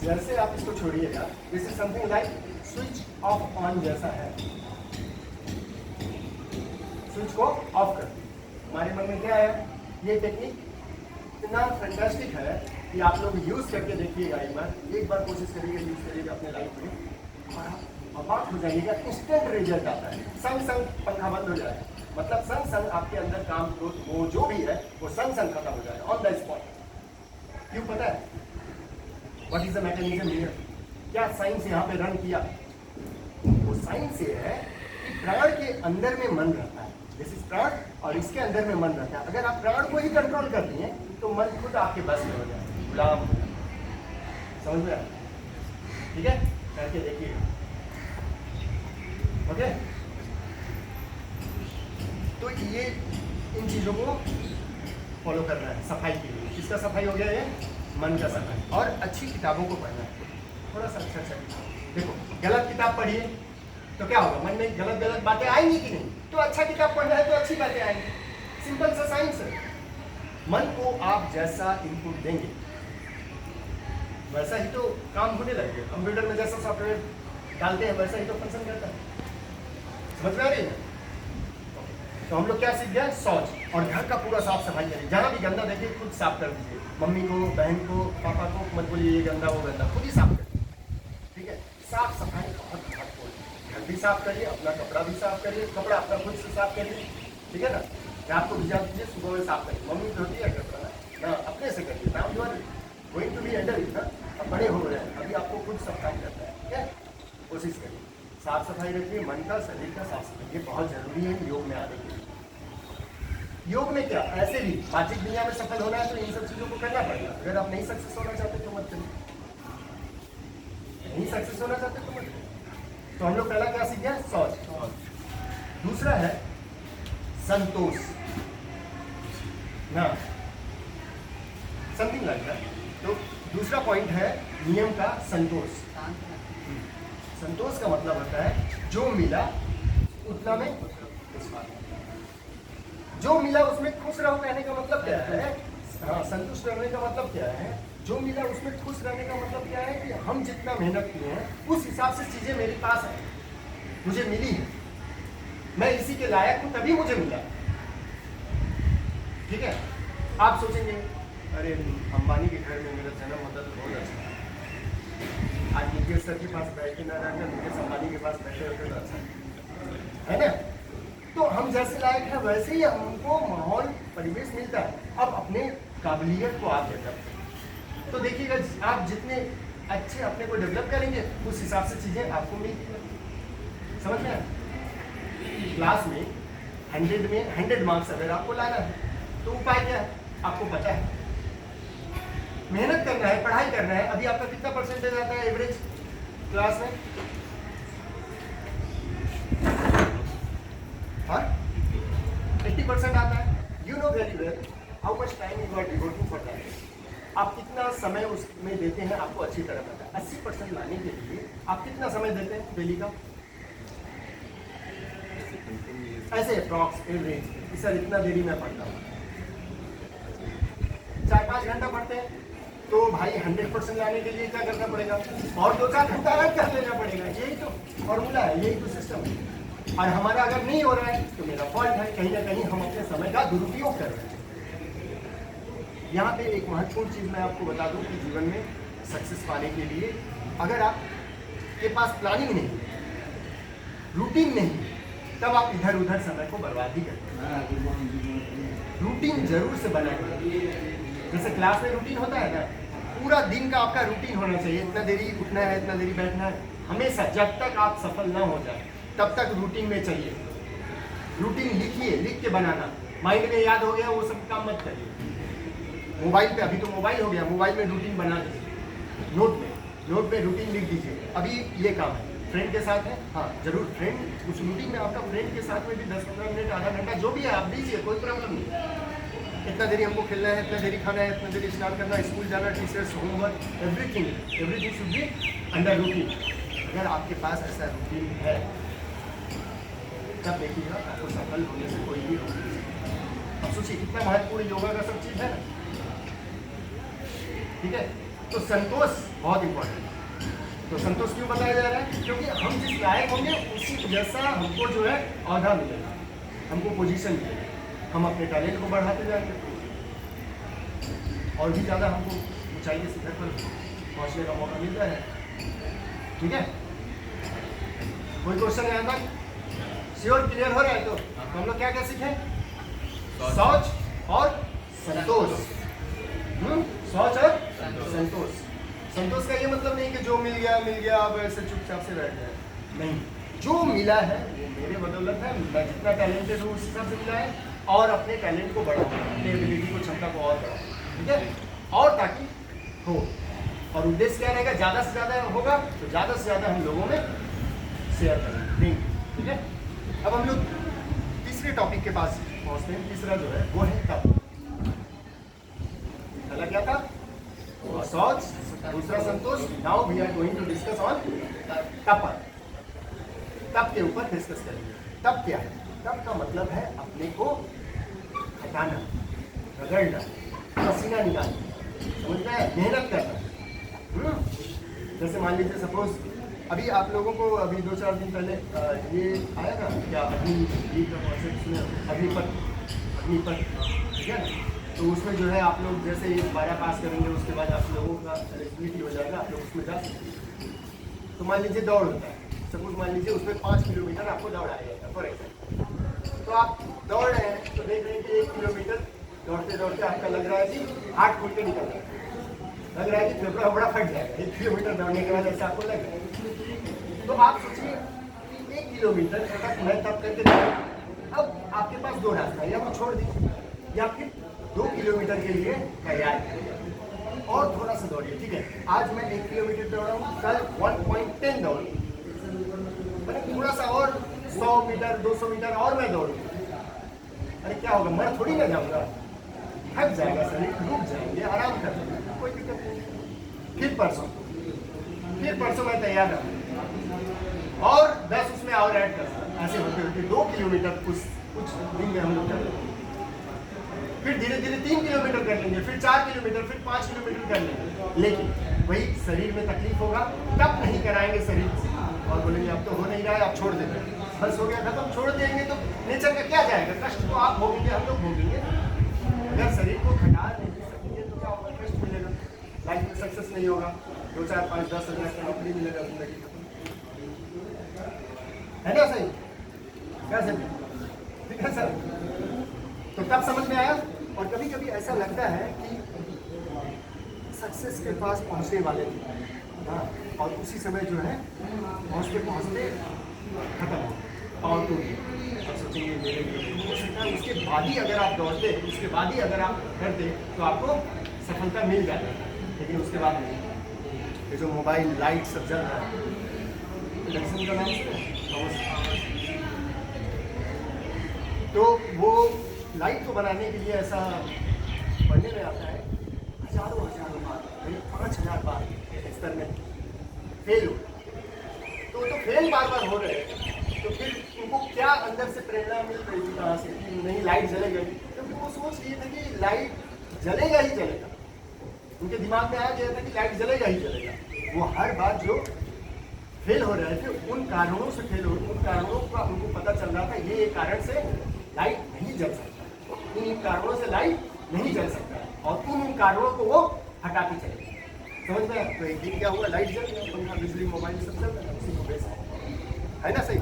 जैसे आप इसको छोड़िएगा, this is something like switch off on जैसा है। स्विच को ऑफ कर, हमारे मन में क्या है, ये टेक्निक इतना फैंटास्टिक है कि आप लोग यूज करके देखिएगा। एक बार कोशिश करिएगा, यूज करिएगा अपने लाइफ में और आप अबाक हो जाइएगा। इंस्टेंट रिजल्ट आता है। संग संग पंखा बंद हो जाएगा, मतलब संग संग आपके अंदर काम क्रोध वो जो भी है वो संग संग खत्म हो जाएगा ऑन द स्पॉट। क्यों पता है? What is the mechanism here? क्या साइंस यहाँ पे रन किया? वो साइंस ये है कि प्राण के अंदर में मन रहता है। दिस इज प्राण और इसके अंदर में मन रहता है। अगर आप प्राण को ही कंट्रोल करती हैं तो मन खुद आपके बस में हो जाए, गुलाम हो जाए। समझ में आया? ठीक है, करके देखिए। ओके, तो ये इन चीजों को फॉलो करना है सफाई के लिए। किसका सफाई हो गया? ये मन का सफाई। और अच्छी किताबों को पढ़ना है, थोड़ा सा अच्छा किताब। देखो, गलत किताब पढ़िए तो क्या होगा, मन में गलत गलत बातें आएंगी कि नहीं? तो अच्छा किताब पढ़ना है तो अच्छी बातें आएंगी। सिंपल सा साइंस है। मन को आप जैसा इनपुट देंगे वैसा ही तो काम होने लगेगा। कंप्यूटर में जैसा सॉफ्टवेयर डालते हैं वैसा ही तो फंक्शन करता है। समझ में आ रही है? तो हम लोग क्या सीख गए? शौच। और घर का पूरा साफ सफाई करिए। जहाँ भी गंदा देखिए खुद साफ कर दीजिए। मम्मी को, बहन को, पापा को मत बोलिए ये गंदा वो गंदा, खुद ही साफ करिए। ठीक है, साफ सफाई बहुत महत्वपूर्ण। घर भी साफ करिए, अपना कपड़ा भी साफ करिए, कपड़ा अपना खुद से साफ करिए। ठीक है ना? रात को भिजा दीजिए, सुबह में साफ करिए। मम्मी धोती है कपड़ा ना, अपने से करिए। Now you are going to be adult ना, अब बड़े हो रहे हैं, अभी आपको खुद सब काम करना है। ठीक है, कोशिश करिए साफ सफाई रखिए। मन का, शरीर का साफ सफाई ये बहुत जरूरी है योग में आने के लिए। योग में क्या, ऐसे भी बाहरी दुनिया में सफल होना है तो इन सब चीजों को करना पड़ेगा। अगर आप नहीं सक्सेस होना चाहते तो मत करिए, नहीं सक्सेस होना चाहते तो मत करिए। तो हम लोग पहला क्या सीख गया? शौच। दूसरा है संतोष ना, समथिंग लाइक दैट। तो दूसरा पॉइंट है नियम का संतोष। संतोष का मतलब होता है जो मिला उतना में, जो मिला उसमें खुश रहो। कहने का मतलब क्या है? हाँ, संतुष्ट रहने का मतलब क्या है? जो मिला उसमें खुश रहने का मतलब क्या है कि हम जितना मेहनत किए हैं उस हिसाब से चीजें मेरे पास है, मुझे मिली है, मैं इसी के लायक हूं तभी मुझे मिला। ठीक है, आप सोचेंगे अरे अंबानी के घर में मेरा जन्म होता तो बहुत अच्छा है, आज मुकेश सर के पास बैठे ना रहकर मुकेश अंबानी के पास बैठे होते तो अच्छा है ना? तो हम जैसे लायक हैं वैसे ही हमको माहौल, परिवेश मिलता है। अब अपने काबिलियत को आप डेवलप, तो देखिएगा आप जितने अच्छे अपने को डेवलप करेंगे उस हिसाब से चीजें आपको मिलेंगी। समझ में? क्लास में 100 में 100 मार्क्स अगर आपको लाना है तो उपाय क्या है? आपको पता है, मेहनत करना है, पढ़ाई करना है। अभी आपका कितना परसेंटेज आता है एवरेज क्लास में? हाँ, 80% आता है। You know very well how much time you are devoting for that. आप कितना समय उसमें देते हैं आपको अच्छी तरह पता है। 80% लाने के लिए आप कितना समय देते हैं डेली का? ऐसे अप्रॉक्स एवरेज, सर इतना देरी में पढ़ता हूँ, 4-5 घंटा पढ़ते हैं तो भाई 100% लाने के लिए क्या करना पड़ेगा? और 2-4 घंटा अलग कर लेना पड़ेगा। यही तो फॉर्मूला है, यही तो सिस्टम है। और हमारा अगर नहीं हो रहा है तो मेरा फॉल्ट है, कहीं ना कहीं हम अपने समय का दुरुपयोग कर रहे हैं। यहाँ पे एक महत्वपूर्ण चीज मैं आपको बता दूं कि जीवन में सक्सेस पाने के लिए अगर आपके पास प्लानिंग नहीं, रूटीन नहीं, तब आप इधर उधर समय को बर्बाद ही करते हैं। रूटीन जरूर से बनाएंगे। जैसे क्लास में रूटीन होता है ना, पूरा दिन का आपका रूटीन होना चाहिए। इतना देरी उठना है, इतना देरी बैठना है, हमेशा। जब तक आप सफल ना हो जाए तब तक रूटीन में चाहिए। रूटीन लिखिए, लिख के बनाना। माइंड में याद हो गया वो सब काम मत करिए। मोबाइल पे, अभी तो मोबाइल हो गया, मोबाइल में रूटीन बना दीजिए। नोट में रूटीन लिख दीजिए। अभी ये काम है, फ्रेंड के साथ है, हाँ जरूर फ्रेंड, उस रूटीन में आपका फ्रेंड के साथ में भी 10-15 मिनट, आधा घंटा जो भी है आप दीजिए, कोई प्रॉब्लम नहीं। इतना देरी हमको खेलना है, इतना देरी खाना है, इतना देरी स्नान करना है, स्कूल जाना, teachers, homework, everything should be under routine. अगर आपके पास ऐसा रूटीन है तब देखिएगा आपको सफल होने से कोई भी रोक नहीं सकता। अब सोचिए कितना महत्वपूर्ण योगा का सब चीज़ है ना। ठीक है, तो संतोष बहुत इंपॉर्टेंट है। तो संतोष क्यों बताया जा रहा है? क्योंकि हम जिस लायक होंगे उसी जैसा हमको जो है औहदा मिलेगा, हमको पोजीशन मिलेगी, हम अपने टैलेंट को बढ़ाते जाएंगे और भी ज़्यादा हमको ऊंचाई के शिखर पर पहुंचने का मौका मिलता है। ठीक है, कोई क्वेश्चन है यहाँ तक? श्योर, क्लियर हो रहा है? तो हम लोग क्या क्या सीखे? शौच और संतोष। शौच और संतोष। संतोष का ये मतलब नहीं कि जो मिल गया अब ऐसे चुपचाप से बैठ जाए, नहीं, जो मिला है वो मेरे बदौलत है, मैं जितना टैलेंटेड हूँ उस हिसाब से मिला है, और अपने टैलेंट को बढ़ाऊँ, अपनी एबिलिटी को, क्षमता को और बढ़ाऊँ। ठीक है, और ताकि हो, और उद्देश्य क्या रहेगा? ज़्यादा से ज़्यादा होगा तो ज़्यादा से ज़्यादा हम लोगों में शेयर करेंगे। ठीक है, अब हम लोग तीसरे टॉपिक के पास पहुँचते हैं। तीसरा जो है वो है तप। पहला क्या था? शौच, दूसरा संतोष। Now we are going to discuss on तप। तप के ऊपर डिस्कस करेंगे। तप क्या है? तप का मतलब है अपने को हटाना, रगड़ना, पसीना निकालना, समझ में आया? मेहनत करना। जैसे मान लीजिए सपोज अभी आप लोगों को अभी 2-4 दिन पहले ये आया था क्या, अग्नि का कॉन्सेप्ट सुने? अग्निपथ, ठीक है ना? तो उसमें जो है आप लोग जैसे 12 पास करेंगे उसके बाद आप लोगों का एलिजिबिलिटी हो जाएगा, आप लोग उसमें जा सकते हैं। तो मान लीजिए दौड़ होता है, सपोज मान लीजिए उसमें 5 किलोमीटर आपको दौड़ाया जाएगा फॉर एग्जाम्पल। तो आप दौड़ रहे हैं तो देख रहे हैं कि 1 किलोमीटर दौड़ते दौड़ते आपका लग रहा है कि हाथ फूट के निकल रहा है, लग रहा है कि फेफड़ा बड़ा फट जाएगा 1 किलोमीटर दौड़ने के बाद, ऐसा आपको लग रहा है। तो आप सोचिए 1 किलोमीटर तक मैं तब करके दौड़ा। अब आपके पास 2 रास्ता है, या तो छोड़ दीजिए या फिर 2 किलोमीटर के लिए तैयार करिए और थोड़ा सा दौड़िए। ठीक है, आज मैं 1 किलोमीटर दौड़ा हूँ, कल 1.10 दौड़ूँ, मैंने थोड़ा सा और 100 मीटर 200 मीटर और मैं दौड़ूँ। अरे क्या होगा, मैं थोड़ी ना जाऊँगा, थक जाएगा शरीर, रुक जाएंगे, आराम कर लेंगे, कोई दिक्कत नहीं। फिर परसों मैं तैयार रहूँ और 10 उसमें और ऐड कर सकता, ऐसे होते होते 2 किलोमीटर कुछ दिन में हम लोग कर लेंगे। फिर धीरे धीरे 3 किलोमीटर कर लेंगे, फिर 4 किलोमीटर, फिर 5 किलोमीटर कर लेंगे। लेकिन वही शरीर में तकलीफ होगा, तब नहीं कराएंगे शरीर से और बोलेंगे अब तो हो नहीं रहा है, आप छोड़ देंगे, बस हो गया खत्म, छोड़ देंगे तो नेचर का क्या जाएगा? कष्ट तो आप भोगेंगे, हम लोग भोगेंगे। अगर शरीर को घटा नहीं सकेंगे तो क्या होगा? कष्ट मिलेगा, लाइफ में सक्सेस नहीं होगा, 2, 4, 5, 10 हज़ार का नौकरी मिलेगा, जिंदगी है ना? सही कैसे? ठीक है सर, तो तब समझ में आया। और कभी कभी ऐसा लगता है कि सक्सेस के पास पहुंचने वाले थे, हाँ, और उसी समय जो है पहुंचते खत्म हो और तो सोचेंगे मेरे लिए हो सकता है। उसके बाद ही अगर आप दौड़ते, उसके बाद ही अगर आप करते तो आपको सफलता मिल जाती, लेकिन उसके बाद नहीं। ये जो मोबाइल लाइट सब जल रहा है, इलेक्शन का नाम तो वो लाइट को बनाने के लिए ऐसा पढ़ने में आता है हजारों बार, 5000 बार एक्सपेरिमेंट फेल हो। तो फेल बार बार हो रहे हैं, तो फिर उनको क्या अंदर से प्रेरणा मिल रही थी कहाँ से कि नहीं लाइट जलेगा? क्योंकि वो सोच लिए थे कि लाइट जलेगा ही जलेगा, उनके दिमाग में आ गया था कि लाइट जलेगा ही जलेगा। वो हर बार जो फेल हो रहे थे उन कारणों से फेल हो, उन कारणों का उनको पता चल रहा था ये कारण से लाइट नहीं जल सकता, इन कारणों से लाइट नहीं जल सकता, और उन कारणों को वो हटा के चले। समझ में? तो एक दिन क्या हुआ, लाइट जल गया, पंखा बिजली मोबाइल सब चल रहा है, उसी को बेस है ना? सही।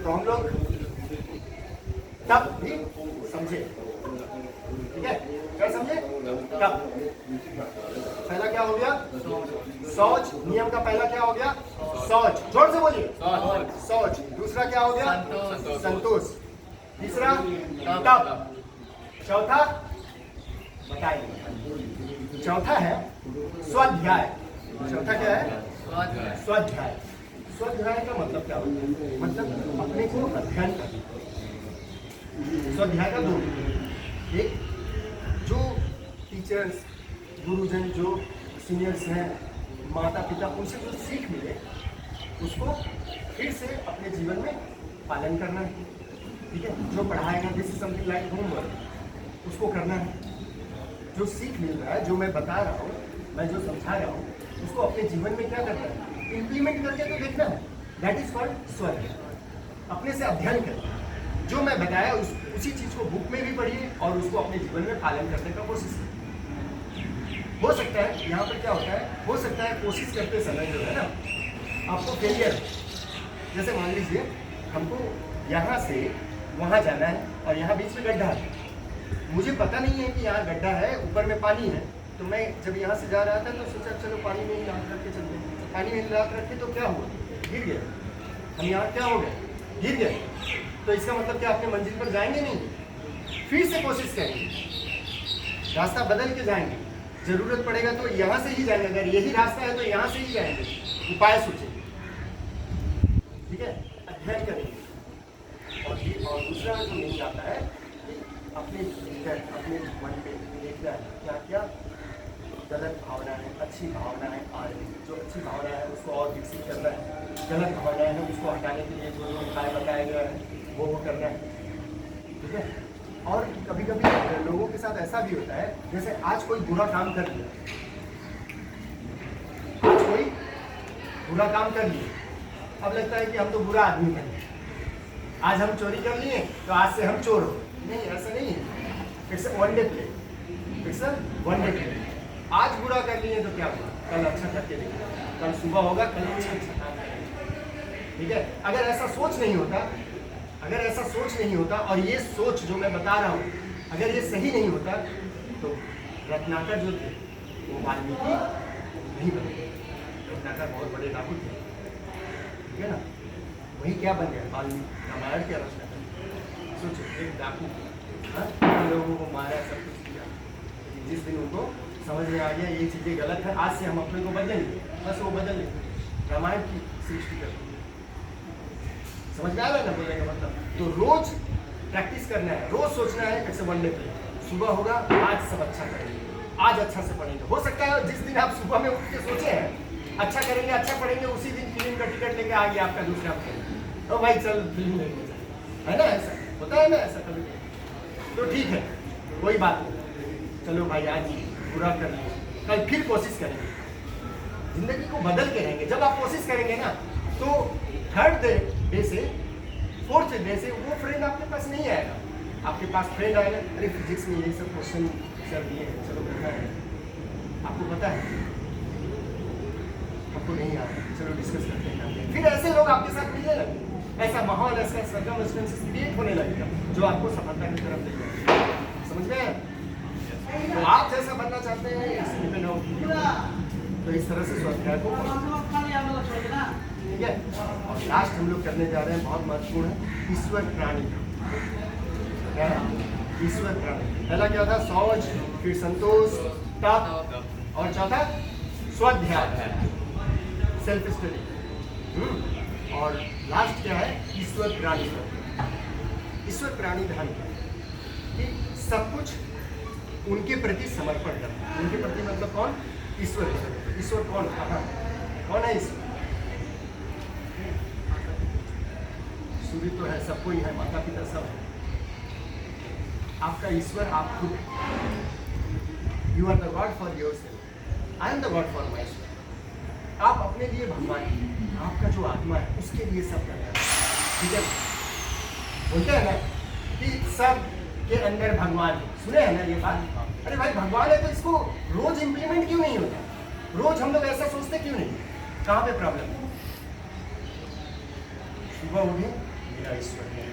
तो हम लोग तब भी समझे, ठीक है? क्या समझे? तब पहला क्या हो गया? शौच। नियम का पहला क्या हो गया? शौच। जोर से बोलिए, शौच। दूसरा क्या हो गया? संतोष। तीसरा तप। चौथा बताइए। चौथा है स्वाध्याय। चौथा क्या है? स्वाध्याय। स्वाध्याय का मतलब क्या होता है? मतलब अपने को अध्ययन करना। स्वाध्याय का 2, एक जो टीचर्स, गुरुजन, जो सीनियर्स हैं, माता पिता, उनसे जो सीख मिले उसको फिर से अपने जीवन में पालन करना है। ठीक है, जो पढ़ाएगा this is something like homework, उसको करना है। जो सीख मिल रहा है, जो मैं बता रहा हूँ, मैं जो समझा रहा हूँ, उसको अपने जीवन में क्या करना है, इम्प्लीमेंट करके तो देखना है। दैट इज कॉल्ड स्वर्ग। अपने से अध्ययन करिए, जो मैं बताया उसी चीज को बुक में भी पढ़िए और उसको अपने जीवन में पालन करने का कोशिश कीजिए। हो सकता है यहाँ पर क्या होता है, हो सकता है कोशिश करते समय जो है ना आपको फेलियर, जैसे मान लीजिए हमको यहाँ से वहाँ जाना है और यहाँ बीच में गड्ढा है, मुझे पता नहीं है कि यहाँ गड्ढा है, ऊपर में पानी है, तो मैं जब यहाँ से जा रहा था तो सोचा चलो पानी में ही हाथ रख के चलते हैं। तो पानी में ही हाथ रखे तो क्या हुआ, गिर गया। हम यहाँ क्या हो गए, गिर गए। तो इसका मतलब क्या अपने मंजिल पर जाएंगे नहीं, फिर से कोशिश करेंगे, रास्ता बदल के जाएंगे, जरूरत पड़ेगा तो यहाँ से ही जाएंगे, अगर यही रास्ता है तो यहाँ से ही जाएंगे, उपाय सोचेंगे, ठीक है, अध्ययन करेंगे। और दूसरा जो नहीं आता है कि अपने भीतर अपने मन पे देखना है क्या क्या गलत भावना है, अच्छी भावना है आ रही, जो अच्छी भावना है उसको और विकसित करना है, गलत भावना है उसको हटाने के लिए जो उपाय बताया गया है वो करना है, ठीक है। और कभी कभी लोगों के साथ ऐसा भी होता है, जैसे आज कोई बुरा काम कर लिया, आज कोई बुरा काम कर लिया, अब लगता है कि हम तो बुरा आदमी बन गए, आज हम चोरी कर लिए तो आज से हम चोर हो। नहीं, ऐसा नहीं है, it's a one day play, it's a one day play. आज बुरा कर लिए तो क्या हुआ, कल अच्छा करके देखिए, कल सुबह होगा, कल अच्छा काम करेंगे, ठीक है। अगर ऐसा सोच नहीं होता, अगर ऐसा सोच नहीं होता और ये सोच जो मैं बता रहा हूँ अगर ये सही नहीं होता तो रत्नाकर जो थे वो वाल्मीकि नहीं बने। रत्नाकर बहुत बड़े डाकू थे, ठीक है ना, वही क्या बन गया, वाल्मीकि रामायण की रचना कर। सोचो एक डाकू लोगों को मारा, सब कुछ किया, लेकिन जिस दिन उनको समझ में आ गया ये चीज़ें गलत है, आज से हम अपने को बदलेंगे, बस वो बदल लेंगे, रामायण की सृष्टि कर। समझ में आ रहा है ना बोलने का मतलब। तो रोज प्रैक्टिस करना है, रोज सोचना है, कैसे वन डे पे सुबह होगा, आज सब अच्छा करेंगे, आज अच्छा से पढ़ेंगे। हो सकता है जिस दिन आप सुबह में उठ के सोचे हैं अच्छा करेंगे, अच्छा पढ़ेंगे, उसी दिन फिल्म का टिकट लेके आ गया आपका दूसरा फ्रेंड, ओ भाई चल फिल्म देखने चल, है ना, ऐसा होता है ना, ऐसा कभी तो ठीक है, कोई बात नहीं, चलो भाई आज पूरा कर लिया, कल फिर कोशिश करेंगे, जिंदगी को बदल के रहेंगे। जब आप कोशिश करेंगे ना तो थर्ड डे से फोर्थ डे से वो फ्रेंड आपके पास नहीं आएगा, आपके पास फ्रेंड आएगा, अरे फिजिक्स में ये सब क्वेश्चन सर दिए हैं, चलो करना है, आपको पता है, आपको नहीं आ रहा, चलो डिस्कस करते हैं। फिर ऐसे लोग आपके साथ मिलने लगे, ऐसा माहौल, ऐसा सर्कमस्टेंसेस क्रिएट होने लगेगा जो आपको सफलता की तरफ ले जाएगा। समझ में आया? तो आप जैसा बनना चाहते हैं इस डिपेंड हो, तो इस तरह से स्वाध्याय को, ठीक है। और लास्ट हम लोग करने जा रहे हैं, बहुत महत्वपूर्ण है, ईश्वर प्राणी। क्या है? ईश्वर प्राणी। पहला क्या था, शौच, फिर संतोष, तप, और चौथा स्वाध्याय, सेल्फ स्टडी, और लास्ट क्या है, ईश्वर प्राणी। ईश्वर प्राणी ध्यान कि सब कुछ उनके प्रति समर्पण करना। उनके प्रति मतलब कौन, ईश्वर। ईश्वर कौन, कहाँ, कौन है ईश्वर? सूर्य तो है, सबको ही है, माता पिता सब है। आपका ईश्वर आप खुद, you are the god for yourself, I am the god for myself. आप अपने लिए भगवान, आपका जो आत्मा है उसके लिए सब करना है, ठीक है। बोलते हैं ना कि सब के अंदर भगवान है, सुने हैं ना ये बात? अरे भाई भगवान है तो इसको रोज इंप्लीमेंट क्यों नहीं होता? रोज हम लोग ऐसा सोचते क्यों नहीं? कहाँ पे प्रॉब्लम है? सुबह उठे, मेरा ईश्वर है,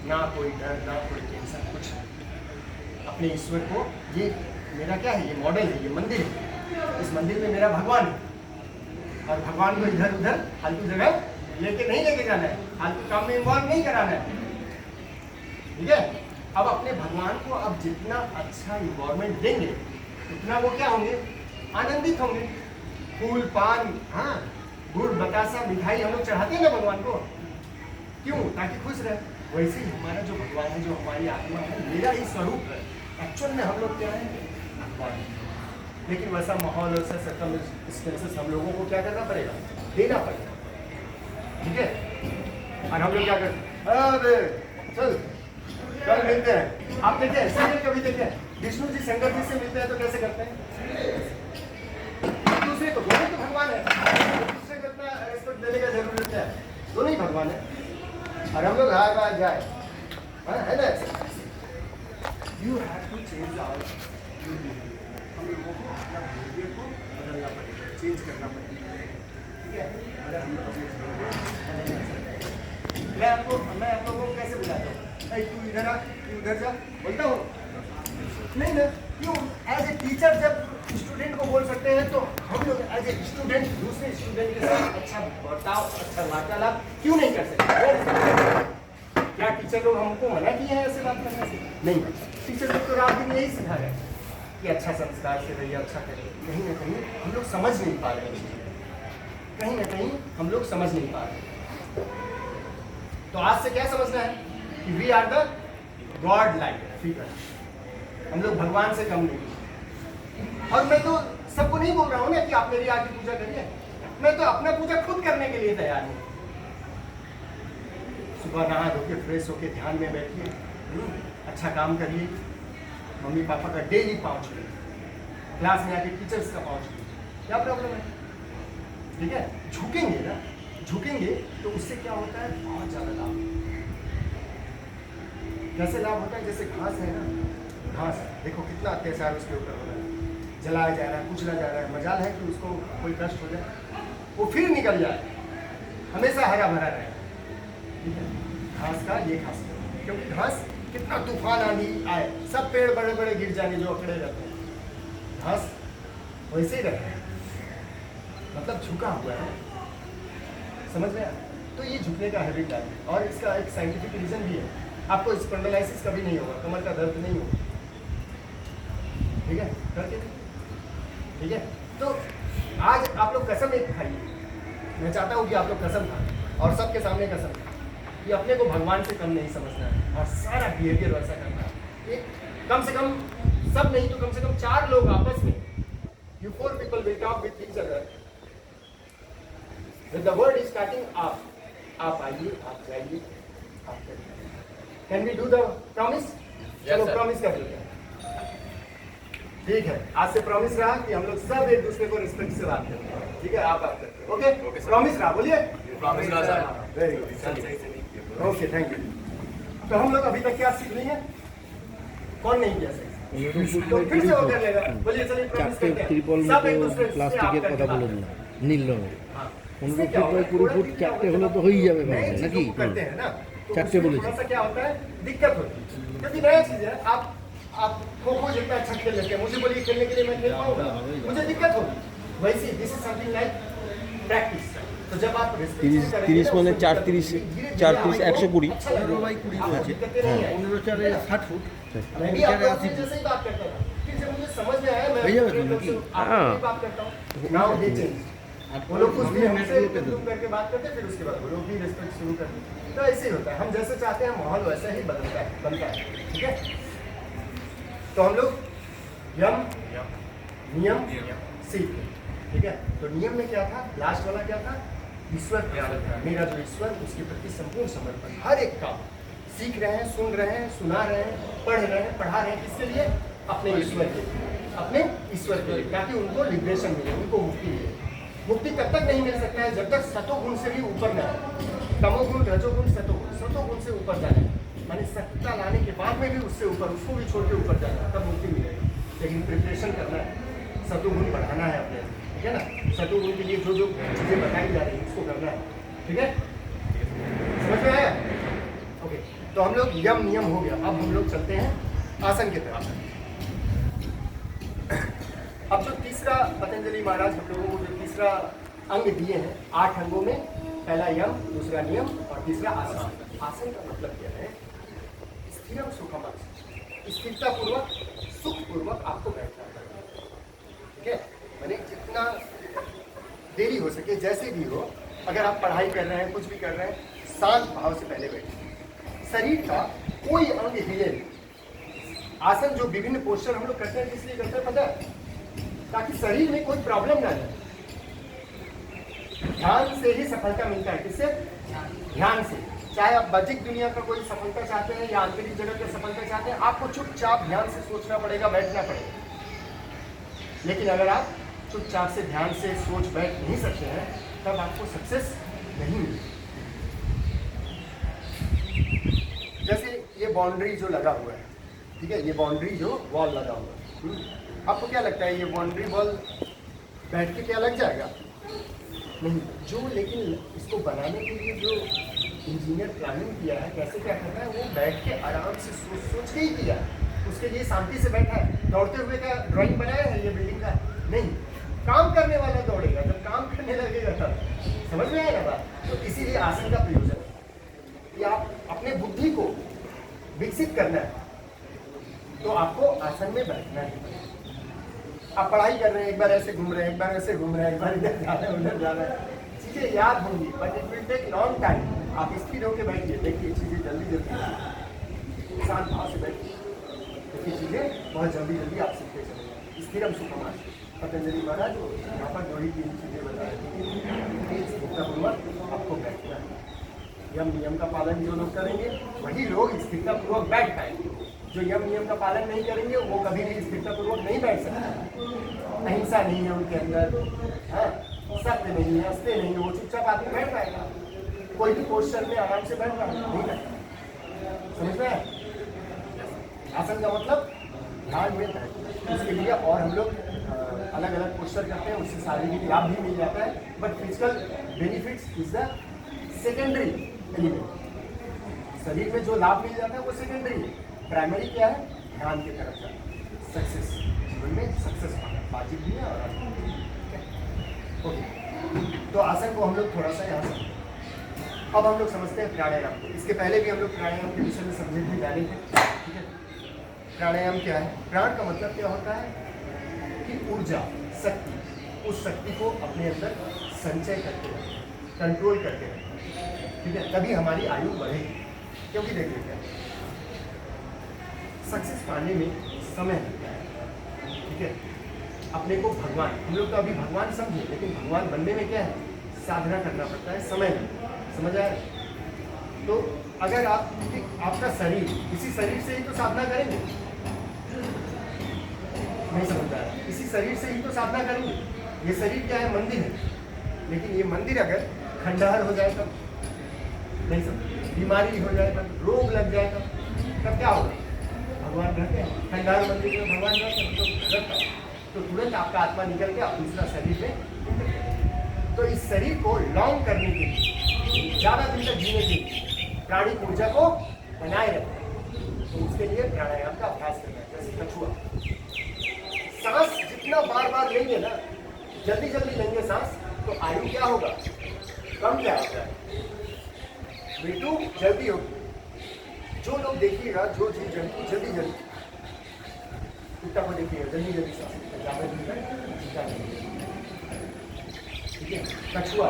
ना कोई डर, ना कोई टेंशन, कुछ अपने ईश्वर को, ये मेरा क्या है, ये मॉडल है, ये मंदिर है, इस मंदिर में मेरा भगवान है, और भगवान को इधर उधर फालतू जगह लेके जाना है, फालतू काम में इन्वॉल्व नहीं कराना है, ठीक है। अब अपने भगवान को अब जितना अच्छा इन्वायरमेंट देंगे उतना वो क्या होंगे, आनंदित होंगे। फूल, पान, हाँ, गुड़, बतासा, मिठाई हम लोग चढ़ाते हैं ना भगवान को, क्यों? ताकि खुश रहे। वैसे ही हमारा जो भगवान है, जो हमारी आत्मा है, मेरा ही स्वरूप है, एक्चुअल में हम लोग क्या है, भगवान। लेकिन वैसा माहौल, वैसा सर्कमस्टेंसेस हम लोगों को क्या करना पड़ेगा, देना पड़ेगा, ठीक है। और हम लोग क्या करते, अरे चल कल मिलते हैं। आप देखे हैं सीरियल कभी देखे हैं? विष्णु जी शंकर जी से मिलते हैं तो कैसे करते हैं? दूसरे को, दोनों तो भगवान है, दूसरे को इतना रिस्पेक्ट देने का जरूरत क्या है? दोनों ही भगवान है। और हम लोग हाय बाय जाए, है ना? You have to change our, हम लोगों को अपना बिहेवियर को बदलना पड़ेगा, चेंज करना पड़ेगा, ठीक है? अगर हम लोग मैं आप लोगों को कैसे बुलाता हूँ? तू इधर आ, तू उधर जा, बोलता हूँ नहीं ना? क्यों? एज ए टीचर जब स्टूडेंट को बोल सकते हैं तो हम लोग एज ए स्टूडेंट दूसरे स्टूडेंट के साथ अच्छा बर्ताव, अच्छा वार्तालाप क्यों नहीं कर सकते? क्या टीचर लोग हमको मना किए हैं ऐसे बात करने से? नहीं, टीचर लोग तो रात दिन यही सिखा रहे हैं कि अच्छा संस्कार से रहिए, अच्छा करिए। कहीं ना कहीं हम लोग समझ नहीं पा रहे हैं, कहीं ना कहीं हम लोग समझ नहीं पा रहे हैं। तो आज से क्या समझना है कि we are the god like figure, हम लोग भगवान से कम नहीं। और मैं तो सबको नहीं बोल रहा हूँ ना कि आप मेरी आके पूजा करिए, मैं तो अपना पूजा खुद करने के लिए तैयार हूँ। सुबह नहा धो के फ्रेश होके ध्यान में बैठिए, अच्छा काम करिए, मम्मी पापा का डेली पाँव छूइए, क्लास में आके टीचर्स का पाँव छूइए, क्या प्रॉब्लम है? ठीक है, झुकेंगे ना, झुकेंगे तो उससे क्या होता है? बहुत ज़्यादा लाभ। कैसे लाभ होता है? जैसे घास है ना, घास देखो कितना अत्याचार उसके ऊपर हो रहा है, जलाया जा रहा है, कुचला जा रहा है, मजाल है कि उसको कोई कष्ट हो जाए, वो फिर निकल जाए, हमेशा हरा भरा रहे। ठीक है, घास का ये खास है, क्योंकि घास कितना तूफान आंधी आए, सब पेड़ बड़े बड़े गिर जाएंगे जो अकड़े रहते हैं, घास वैसे ही रहता है, मतलब झुका हुआ है, समझ में आया? तो ये झुकने का हैबिट है, और इसका एक साइंटिफिक रीजन भी है। आपको स्पॉन्डिलाइसिस कभी नहीं होगा, कमर का दर्द नहीं होगा, ठीक है? करके ठीक है? तो आज आप लोग कसम एक खाइए, मैं चाहता हूँ कि आप लोग कसम खाएं और सबके सामने कसम खाएं कि अपने को भगवान से कम नहीं समझना है और सारा बिहेवियर वैसा करना है। एक कम से कम सब नहीं तो कम से कम 4 लोग आपस में, you 4 people will talk with each other. When the word is starting आप आइए, आप जाइए, आप करिए। Can we do the promise? चलो प्रॉमिस कर लेते हैं। ठीक है, आज से प्रॉमिस रहा कि हम लोग सब एक दूसरे को रिस्पेक्ट से बात करते हैं, ठीक है? आप बात करते हैं, ओके? प्रॉमिस रहा, बोलिए प्रॉमिस रहा sir. Very good, okay, thank you. तो हम लोग अभी तक क्या सीख लिए? कौन नहीं किया सही? तो फिर से वो कर लेगा, बोलिए चलिए प्रॉमिस करते हैं सब एक दूसरे से প্লাস্টিকের কথা বলে দিলাম নীল রঙের 15 फुट बाई 20 फुट चारटे হলে তো হয়েই যাবে ভাই নাকি करते हैं ना, तो चारटे बोले थोड़ा सा क्या होता है, दिक्कत होती है, क्योंकि नया चीज है। आप खो खो जितना अच्छा खेल लेते हैं, मुझे बोलिए खेलने के लिए मैं खेल पाऊंगा, मुझे दिक्कत होगी। वैसे this is something like practice. तो जब आप 30 মানে 430 430 120 15 बाई 20 হয়েছে, 15 4 60 फुट, मैं भी आपको जैसे ही बात करता था, फिर जब मुझे समझ में आया मैं बात करता हूँ। नाउ दे चेंज, वो लोग कुछ भी हमसे करके बात करते हैं, फिर उसके बाद वो लोग भी रिस्पेक्ट शुरू करते हैं। तो ऐसे ही होता है, हम जैसे चाहते हैं माहौल वैसा ही बनता है, ठीक है? तो हम लोग यम नियम सीख, ठीक है? तो नियम में क्या था? लास्ट वाला क्या था? ईश्वर प्यार था, मेरा जो ईश्वर, उसके प्रति संपूर्ण समर्पण। हर एक काम सीख रहे हैं, सुन रहे हैं, सुना रहे हैं, पढ़ रहे हैं, पढ़ा रहे हैं, किसके लिए? अपने ईश्वर के लिए, अपने ईश्वर के लिए, ताकि उनको लिबरेशन मिले, उनको मुक्ति मिले। मुक्ति तब तक नहीं मिल सकता है जब तक सतोगुण से भी ऊपर न आए। तमोगुण, रजोगुण, सतोगुण से ऊपर जाना, माने सत्ता लाने के बाद में भी उससे ऊपर, उसको भी छोड़ के ऊपर जाना, तब मुक्ति मिलेगी। लेकिन प्रिपरेशन करना है, सतोगुण बढ़ाना है अपने, ठीक है ना? सतोगुण के लिए जो जो चीज़ें बताई जा रही है उसको करना है, ठीक है? समझ में आया? ओके, तो हम लोग यम नियम हो गया, अब हम लोग चलते हैं आसन की तरफ। अब जो तीसरा पतंजलि महाराज हम लोगों को जो तीसरा अंग दिए हैं, 8 अंगों में पहला यम, दूसरा नियम और तीसरा आसन। आसन का मतलब क्या है? स्थिरम सुखम, स्थिरता पूर्वक, सुख पूर्वक आपको बैठना है, ठीक है? मैंने जितना देरी हो सके, जैसे भी हो, अगर आप पढ़ाई कर रहे हैं, कुछ भी कर रहे हैं, शांत भाव से पहले बैठिए। शरीर का कोई अंग हिले नहीं। आसन जो विभिन्न पोस्चर हम लोग करते हैं, किस लिए करते हैं पता है? ताकि शरीर में कोई प्रॉब्लम ना जाए। ध्यान से ही सफलता मिलता है, किससे? ध्यान से। चाहे आप बाहरी दुनिया का कोई सफलता चाहते हैं या आंतरिक जगत में सफलता चाहते हैं, आपको चुपचाप ध्यान से सोचना पड़ेगा, बैठना पड़ेगा। लेकिन अगर आप चुपचाप से ध्यान से सोच बैठ नहीं सकते हैं, तब आपको सक्सेस नहीं मिलेगी। जैसे ये बाउंड्री जो लगा हुआ है, ठीक है, ये बाउंड्री जो वॉल लगा हुआ है, आपको क्या लगता है ये बाउंड्री वॉल बैठ के क्या लग जाएगा? नहीं। जो लेकिन इसको बनाने के लिए जो इंजीनियर प्लानिंग किया है, कैसे क्या करना है, वो बैठ के आराम से सोच सोच के ही किया है। उसके लिए शांति से बैठा है। दौड़ते हुए का ड्राइंग बनाया है ये बिल्डिंग का? नहीं। काम करने वाला दौड़ेगा, जब काम करने लगेगा तब। समझ में आएगा बात? तो इसीलिए आसन का प्रयोजन है कि आप अपने बुद्धि को विकसित करना है, तो आपको आसन में बैठना है। आप पढ़ाई कर रहे हैं, एक बार ऐसे घूम रहे हैं, एक बार ऐसे घूम रहे हैं, एक बार इधर जा रहे हैं, उधर जा रहे हैं, चीज़ें याद होंगी, but it will take long time. आप स्थिर होकर बैठिए, देखिए चीज़ें जल्दी जल्दी शांत भाव से बैठिए, देखिए चीज़ें बहुत जल्दी जल्दी आप सीखते चलेंगे। स्थिरम सुखम पतंजलि महाराज यहाँ पर दो ही तीन चीज़ें बताए, स्थिरतापूर्वक आपको बैठना है। यम नियम का पालन जो लोग करेंगे वही लोग स्थिरतापूर्वक बैठ पाएंगे। जो यम नियम का पालन नहीं करेंगे वो कभी भी स्थिरतापूर्वक नहीं बैठ सकते। अहिंसा नहीं है उनके अंदर, हाँ, सत्य नहीं है, अस्ते नहीं है, वो चुपचाप आदमी बैठ पाएगा। कोई भी पोस्चर में आराम से बैठ पाएगा, नहीं बैठता। समझ में आया? आसन का मतलब ध्यान में बैठना। उसके लिए और हम लोग अलग अलग पोस्चर करते हैं, उससे शारीरिक लाभ भी मिल जाता है, but physical benefits is the secondary element. शरीर में जो लाभ मिल जाता है वो सेकेंडरी है। प्राइमरी क्या है? ध्यान की तरफ जाना, सक्सेस, जीवन में सक्सेस पाना वाजिब भी है। और ओके, तो आसन को हम लोग थोड़ा सा यहाँ से अब हम लोग समझते हैं प्राणायाम को। इसके पहले भी हम लोग प्राणायाम के विषय में समझे थे, जाने थे, ठीक है। प्राणायाम क्या है? प्राण का मतलब क्या होता है कि ऊर्जा, शक्ति, उस शक्ति को अपने अंदर संचय करते रहे, कंट्रोल करते रहे, ठीक है, तभी हमारी आयु बढ़ेगी। क्योंकि देखिए क्या सक्सेस पाने में समय लगता है, ठीक है। अपने को भगवान, हम लोग तो अभी भगवान समझे, लेकिन भगवान बनने में क्या है? साधना करना पड़ता है, समय लगता है। समझ आया? तो अगर आपका शरीर, इसी शरीर से ही तो साधना करेंगे, नहीं समझ आया? इसी शरीर से ही तो साधना करेंगे। ये शरीर क्या है? मंदिर है। लेकिन ये मंदिर अगर खंडहर हो जाए तब, नहीं समझ, बीमारी हो जाए तब, रोग लग जाए तब क्या होगा? भगवान रहते हैं खंडहर मंदिर में, भगवान रहते हैं तो तुरंत आपका आत्मा निकल के आप दूसरा शरीर में। तो इस शरीर को लॉन्ग करने के लिए, ज़्यादा दिन तक जीने के लिए, प्राणी ऊर्जा को बनाए रखें, तो उसके लिए प्राणायाम का अभ्यास करना है। जैसे कछुआ, सांस जितना बार बार लेंगे ना, जल्दी जल्दी लेंगे सांस, तो आयु क्या होगा? कम क्या होगा? मृत्यु जल्दी होगी। जो लोग देखिएगा, जो जीव जंतु जल्दी जल्दी, कुत्ता को देखिएगा जल्दी जल्दी सांस, ज़्यादा दिन तक जीता नहीं, ठीक है। कछुआ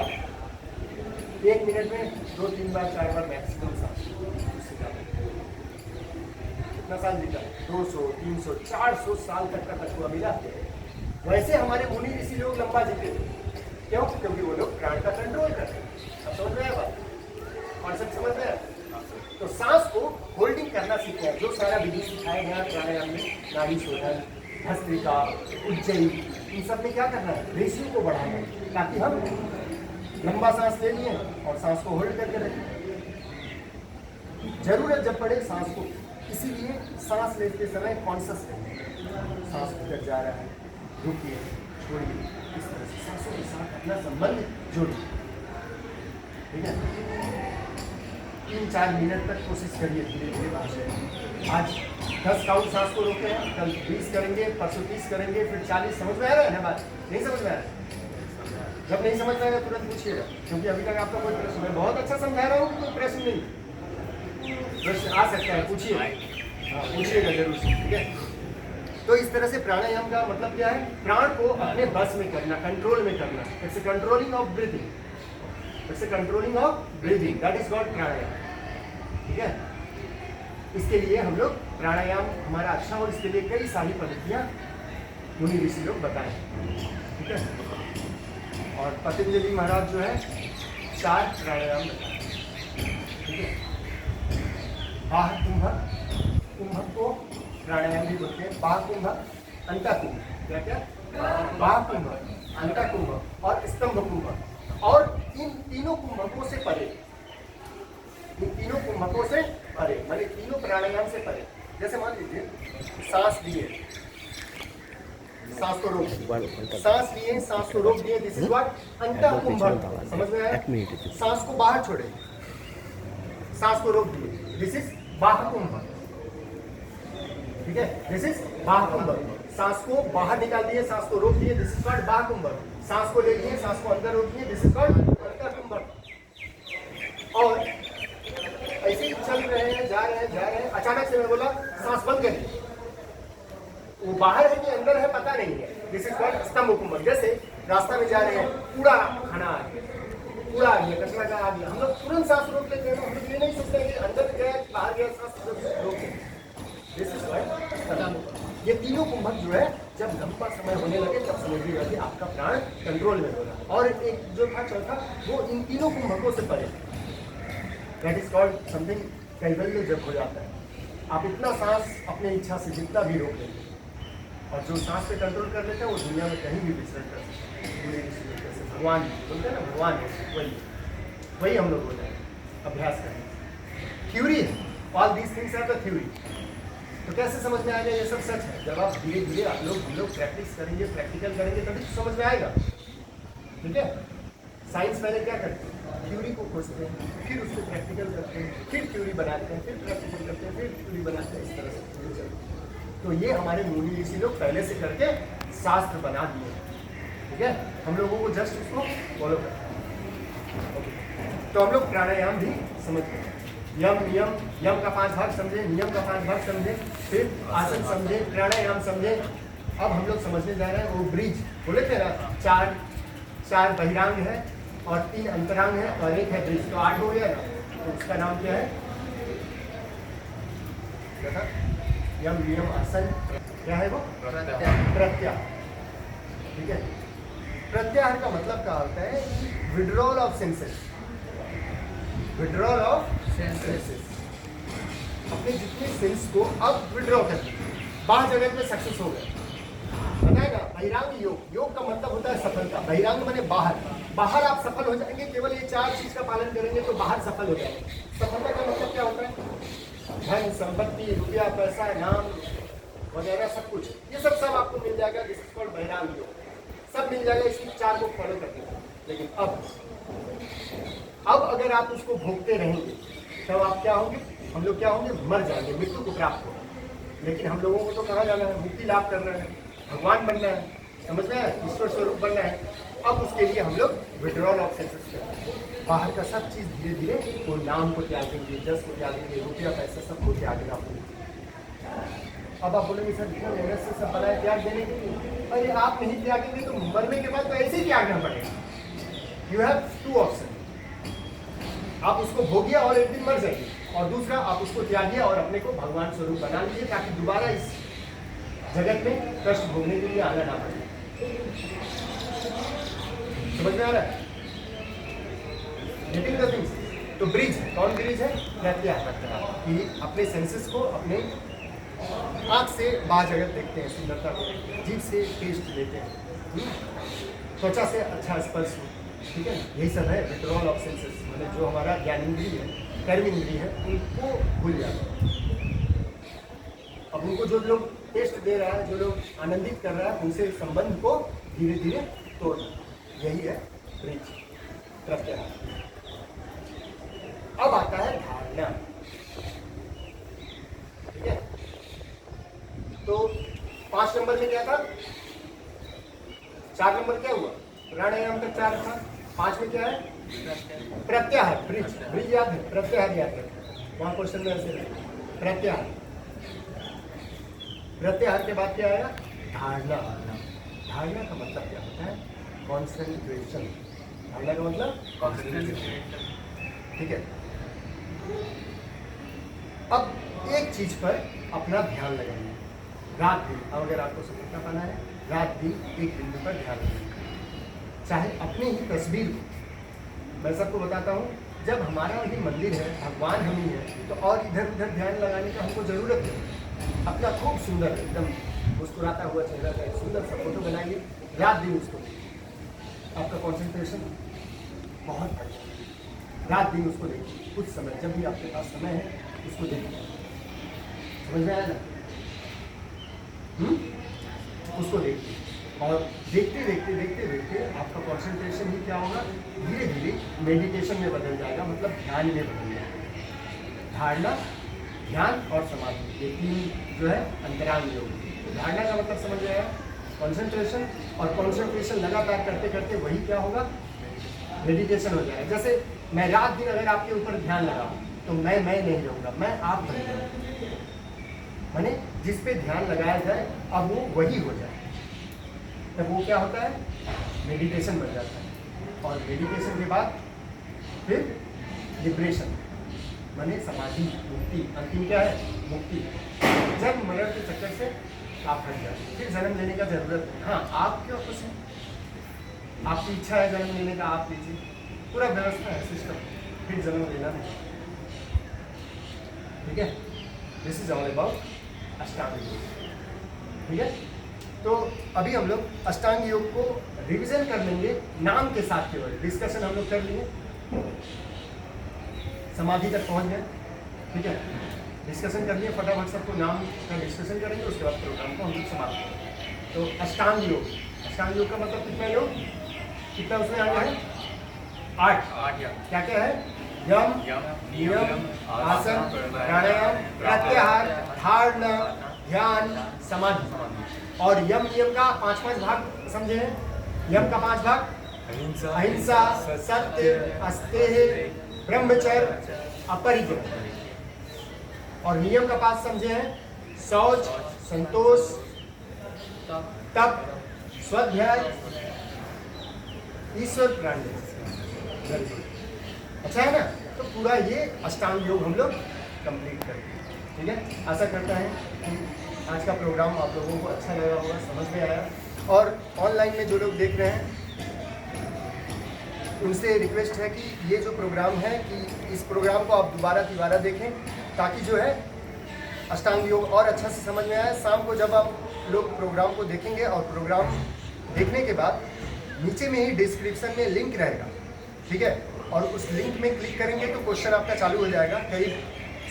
1 मिनट में 2-3 बार 4 बार मैक्सिमम सांस, उससे ज़्यादा। कितना साल जीता? 200, 300, 400 साल तक का कछुआ मिला। वैसे हमारे मुनि ऋषि लोग लंबा जीते थे। क्यों? क्योंकि वो लोग प्राण का कंट्रोल करते हैं। अब समझ में आया बात? कॉन्सेप्ट समझ में आया? तो सांस को होल्डिंग करना सीखना है। जो सारा विधि सिखाया गया प्राणायाम में, नाड़ी शोधन, भस्त्रिका, उज्जयी, इन सब में क्या करना है? रेशियो को बढ़ाना है, ताकि हम लंबा सांस ले लिए और सांस को होल्ड करके रखें। जरूरत जब पड़े सांस को, इसीलिए सांस लेते समय कॉन्शियस रहें, सांस किधर जा रहा है, रुकिए, छोड़िए, इस तरह से सांसों के साथ अपना संबंध जोड़िए, ठीक है। 3-4 मिनट तक कोशिश करिए, धीरे धीरे भाषण। आज 10 काउंट सांस को रोके हैं, कल 20 करेंगे, परसों 30 करेंगे, फिर 40। समझ में आ रहा है ना बात? नहीं समझ में आ रहा है? जब नहीं समझ में आएगा तुरंत पूछिएगा, क्योंकि अभी तक आपका कोई प्रश्न, मैं बहुत अच्छा समझा रहा हूँ, कोई प्रश्न नहीं, प्रश्न आ सकता है, पूछिए, हाँ पूछिएगा जरूर, ठीक है। तो इस तरह से प्राणायाम का मतलब क्या है? प्राण को अपने बस में करना, कंट्रोल में करना। It's a controlling of breathing, it's a controlling of breathing, that is called pranayama, ठीक है। इसके लिए हम लोग प्राणायाम हमारा अच्छा हो, इसके लिए कई सारी पद्धतियाँ मुनि ऋषि लोग बताएं, ठीक है। और पतंजलि महाराज जो है 4 प्राणायाम बताए, ठीक है। बाह्य कुंभक, कुंभक को प्राणायाम भी बोलते हैं। बाह्य कुंभक, अंतः कुंभक, क्या क्या? बाह्य कुंभक, अंतः कुंभक और स्तंभ कुंभक। और इन तीनों कुंभकों से परे, इन तीनों कुंभकों से परे, माने तीनों प्राणायाम से परे। जैसे मान लीजिए सांस लिए, सांस को रोक दिए, सांस लिए, सांस को रोक दिए, दिस इज व्हाट? अंतः कुंभक। समझ में आया? सांस को बाहर छोड़े, सांस को रोक दिए, दिस इज बाह्य कुंभक। ठीक है, दिस इज बाह्य कुंभक। सांस को बाहर निकाल दिए, सांस को रोक दिए, दिस इज कॉल्ड बाह्य कुंभक। सांस को ले लिए, सांस को अंदर रोक दिए, दिस इज कॉल्ड अंतः कुंभक। और ऐसे ही चल रहे हैं, जा रहे हैं, अचानक से मैं बोला सांस बंद करिए, वो बाहर है कि अंदर है पता नहीं है, दिस इज कॉल्ड स्तंभ कुंभक। जैसे रास्ता में जा रहे हैं, कूड़ा खाना आ गया, कूड़ा आ गया, कचरा का आ गया, हम लोग तुरंत सांस रोक लेते हैं। हम लोग ये नहीं सोचते कि अंदर गया बाहर गया, सांस रोक लेते। दिस इज कॉल्ड स्तंभ। ये तीनों कुंभक जो है जब लंबा समय होने लगे तब समझिएगा कि आपका प्राण कंट्रोल में हो रहा है। और एक जो था चौथा, वो इन तीनों कुंभकों से परे, दैट इज कॉल्ड समथिंग कैवल्य जब हो जाता है। आप इतना सांस अपने इच्छा से जितना भी रोक लेंगे, और जो सांस पे कंट्रोल कर लेता है वो दुनिया में कहीं भी विचरण कर सकते हैं। जैसे भगवान बोलते हैं ना, भगवान है, वही हम लोग होते हैं अभ्यास करने। थ्योरी है, all these things are the theory. तो कैसे समझ में आएगा ये सब सच है? जब आप धीरे धीरे हम लोग प्रैक्टिस करेंगे, प्रैक्टिकल करेंगे, तभी तो समझ में आएगा। ठीक है। साइंस पहले क्या करते हैं? थ्योरी को खोजते हैं, फिर उसको प्रैक्टिकल करते हैं, फिर थ्योरी बनाते हैं, फिर प्रैक्टिकल करते हैं, फिर थ्योरी बनाते हैं, इस तरह से थ्योरी चलती है। तो ये हमारे मुनि ऋषि लोग पहले से करके शास्त्र बना दिए। ठीक है, हम लोगों को जस्ट उसको फॉलो करना है। तो हम लोग प्राणायाम भी समझते हैं। यम नियम, यम का 5 भाग समझे, नियम का 5 भाग समझे, फिर आसन समझे, प्राणायाम समझे। अब हम लोग समझने जा रहे हैं वो ब्रिज बोले थे ना, चार बहिरांग है और 3 अंतरांग है और एक है ब्रिज, तो 8 हो गया ना। तो उसका नाम क्या है? यम नियम आसन, क्या है वो? प्रत्याहार। ठीक है, प्रत्याहार का मतलब क्या होता है? Withdrawal of senses, withdrawal of senses. अपने जितने सेंस को अब विड्रॉ कर दिए, बाह्य जगत में सक्सेस हो गए। बताएगा बहिरांग योग, योग का मतलब होता है सफलता। बहिरांग माने बाहर, बाहर आप सफल हो जाएंगे, केवल ये 4 चीज का पालन करेंगे तो बाहर सफल हो जाएंगे। सफलता का मतलब क्या होता है? धन, संपत्ति, रुपया, पैसा, नाम वगैरह सब कुछ, ये सब आपको मिल जाएगा। दिस इज कॉल्ड बहिरांग योग, सब मिल जाएगा इसी 4 को फॉलो करके। लेकिन अब अगर आप उसको भोगते रहेंगे तब आप क्या होंगे? हम लोग क्या होंगे? मर जाएंगे, मृत्यु को प्राप्त होंगे। लेकिन हम लोगों को तो कहाँ जाना है? मुक्ति लाभ करना है, भगवान बनना है, समझ में है? ईश्वर स्वरूप बनना है। अब उसके लिए हम लोग विड्रॉल ऑफ सेंसेस करते हैं। बाहर का सब चीज़ धीरे धीरे वो नाम को त्यागेंगे, जस को त्यागेंगे, रुपया पैसा सबको त्यागना होगा। अब आप बोलेंगे सर इतना मेहनत से सब बनाए, त्याग देने के लिए। अरे आप नहीं त्यागेंगे तो मरने के बाद तो ऐसे ही त्यागना पड़ेगा। यू हैव 2 ऑप्शन, आप उसको भोगिए और एक दिन मर जाइए, और दूसरा आप उसको त्यागिए और अपने को भगवान स्वरूप बना लीजिए, ताकि दोबारा इस जगत में कष्ट भोगने के लिए आना ना पड़े। समझ में आ रहा है? Getting the things. तो ब्रिज, कौन ब्रिज है? प्रत्याहार। कि अपने सेंसेस को, अपने आँख से बाहर जगत देखते हैं, सुंदरता को, जीभ से टेस्ट लेते हैं, त्वचा से अच्छा स्पर्श हो। ठीक है, यही सब है विड्रॉल ऑफ सेंसेस। मतलब जो हमारा ज्ञानेंद्रिय है, कर्मेंद्रिय है, उनको भूल जाते हैं। अब उनको जो लोग टेस्ट दे रहा है, जो लोग आनंदित कर रहा है, उनसे संबंध को धीरे धीरे तोड़ना, यही है ब्रिज, प्रत्याहार। अब आता है धारणा। ठीक है, तो 5 नंबर में क्या था? 4 नंबर क्या हुआ? प्राणायाम तक 4 था। 5 में क्या है? प्रत्याहार, ब्रिज। ब्रिज याद है? प्रत्याहार याद रखें, वहां क्वेश्चन में ऐसे प्रत्याहार। प्रत्याहार के बाद क्या आया? धारणा। धारणा का मतलब क्या होता है? कॉन्सेंट्रेशन। धारणा का मतलब कॉन्सेंट्रेशन। ठीक है, अब एक चीज पर अपना ध्यान लगाइए, रात दिन। अगर आपको सफलता पाना है, रात दिन एक बिंदु पर ध्यान लगाइए। चाहे अपनी ही तस्वीर को, मैं सबको बताता हूँ, जब हमारा वही मंदिर है, भगवान हम ही है, तो और इधर उधर ध्यान लगाने का हमको ज़रूरत है। अपना खूब सुंदर एकदम मुस्कुराता हुआ चेहरा का एक सुंदर सा फोटो बनाइए, रात दिन उसको देखिए। आपका कंसंट्रेशन बहुत बढ़िया, रात दिन उसको देखिए। कुछ समय जब भी आपके पास समय है उसको देखिए, समझ में आया ना? उसको देखिए और देखते देखते देखते देखते आपका कंसंट्रेशन ही क्या होगा, धीरे धीरे मेडिटेशन में बदल जाएगा, मतलब ध्यान में बदल जाएगा। धारणा, ध्यान और समाधि, ये तीन जो है अंतरांग योग। तो धारणा का मतलब समझ आया, कंसंट्रेशन, और कंसंट्रेशन लगातार करते करते वही क्या होगा, मेडिटेशन हो जाएगा। जैसे मैं रात दिन अगर आपके ऊपर ध्यान लगाऊं तो मैं नहीं रहूँगा, मैं आप बन जाऊँगा। माने जिस पे ध्यान लगाया जाए अब वो वही हो जाए, तब वो क्या होता है, मेडिटेशन बन जाता है। और मेडिटेशन के बाद फिर लिबरेशन, माने समाधि, मुक्ति। अंतिम क्या है, मुक्ति। जन्म मरण के चक्कर से आप हट जाए, फिर जन्म लेने का जरूरत नहीं। हाँ, आप क्यों खुश हैं, आपकी इच्छा है जन्म लेने का, आप लीजिए, पूरा व्यवस्था है, सिस्टम, फिर जन्म लेना नहीं। ठीक है, दिस इज ऑल अबाउट अष्टांग योग। ठीक है, तो अभी हम लोग अष्टांग योग को रिवीजन कर लेंगे नाम के साथ। केवल डिस्कशन हम लोग कर लिए, समाधि तक पहुंच गए। ठीक है, डिस्कशन कर लिए, फटाफट सबको नाम का डिस्कशन करेंगे, उसके बाद प्रोग्राम को हम लोग समाप्त करेंगे। तो अष्टांग योग, अष्टांग योग का मतलब कितना योग, कितना उसमें आ गया है, 8। क्या क्या है, यम, नियम, आसन, प्राणायाम, प्रत्याहार, धारणा, ध्यान, समाधि। और यम नियम का 5 भाग समझे हैं। यम का 5 भाग, अहिंसा, सत्य, अस्तेय, ब्रह्मचर्य, अपरिग्रह। और नियम का 5 समझे हैं, शौच, संतोष, तप, स्वाध्याय, ईश्वर प्रार्थना। अच्छा है ना? तो पूरा ये अष्टांग योग हम लोग कंप्लीट करेंगे। ठीक है, आशा करता है कि आज का प्रोग्राम आप लोगों को अच्छा लगा होगा, समझ में आया। और ऑनलाइन में जो लोग देख रहे हैं उनसे रिक्वेस्ट है कि ये जो प्रोग्राम है कि इस प्रोग्राम को आप दोबारा देखें, ताकि जो है अष्टांग योग और अच्छा से समझ में आए। शाम को जब आप लोग प्रोग्राम को देखेंगे और प्रोग्राम देखने के बाद नीचे में ही डिस्क्रिप्शन में लिंक रहेगा, ठीक है, और उस लिंक में क्लिक करेंगे तो क्वेश्चन आपका चालू हो जाएगा। करीब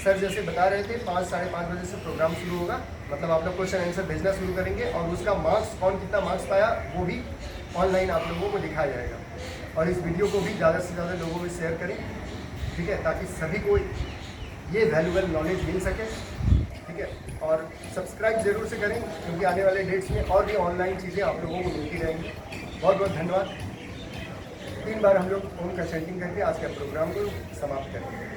सर जैसे बता रहे थे 5 साढ़े 5 बजे से प्रोग्राम शुरू होगा, मतलब आप लोग क्वेश्चन आंसर भेजना शुरू करेंगे और उसका मार्क्स, कौन कितना मार्क्स पाया वो भी ऑनलाइन आप लोगों को दिखाया जाएगा। और इस वीडियो को भी ज़्यादा से ज़्यादा लोगों में शेयर करें, ठीक है, ताकि सभी को ये वैल्यूबल नॉलेज मिल सके। ठीक है, और सब्सक्राइब जरूर से करें, क्योंकि आने वाले डेट्स में और भी ऑनलाइन चीज़ें आप लोगों को मिलती रहेंगी। बहुत बहुत धन्यवाद। 3 बार हम लोग ओम का चैंटिंग करके आज का प्रोग्राम को समाप्त करेंगे।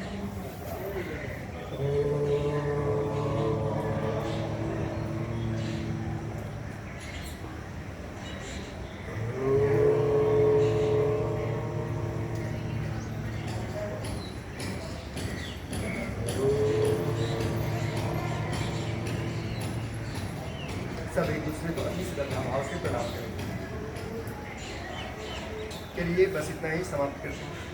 सब एक दूसरे को अति श्रद्धा भाव से प्रणाम करेंगे। के लिए बस इतना ही समाप्त करते हैं।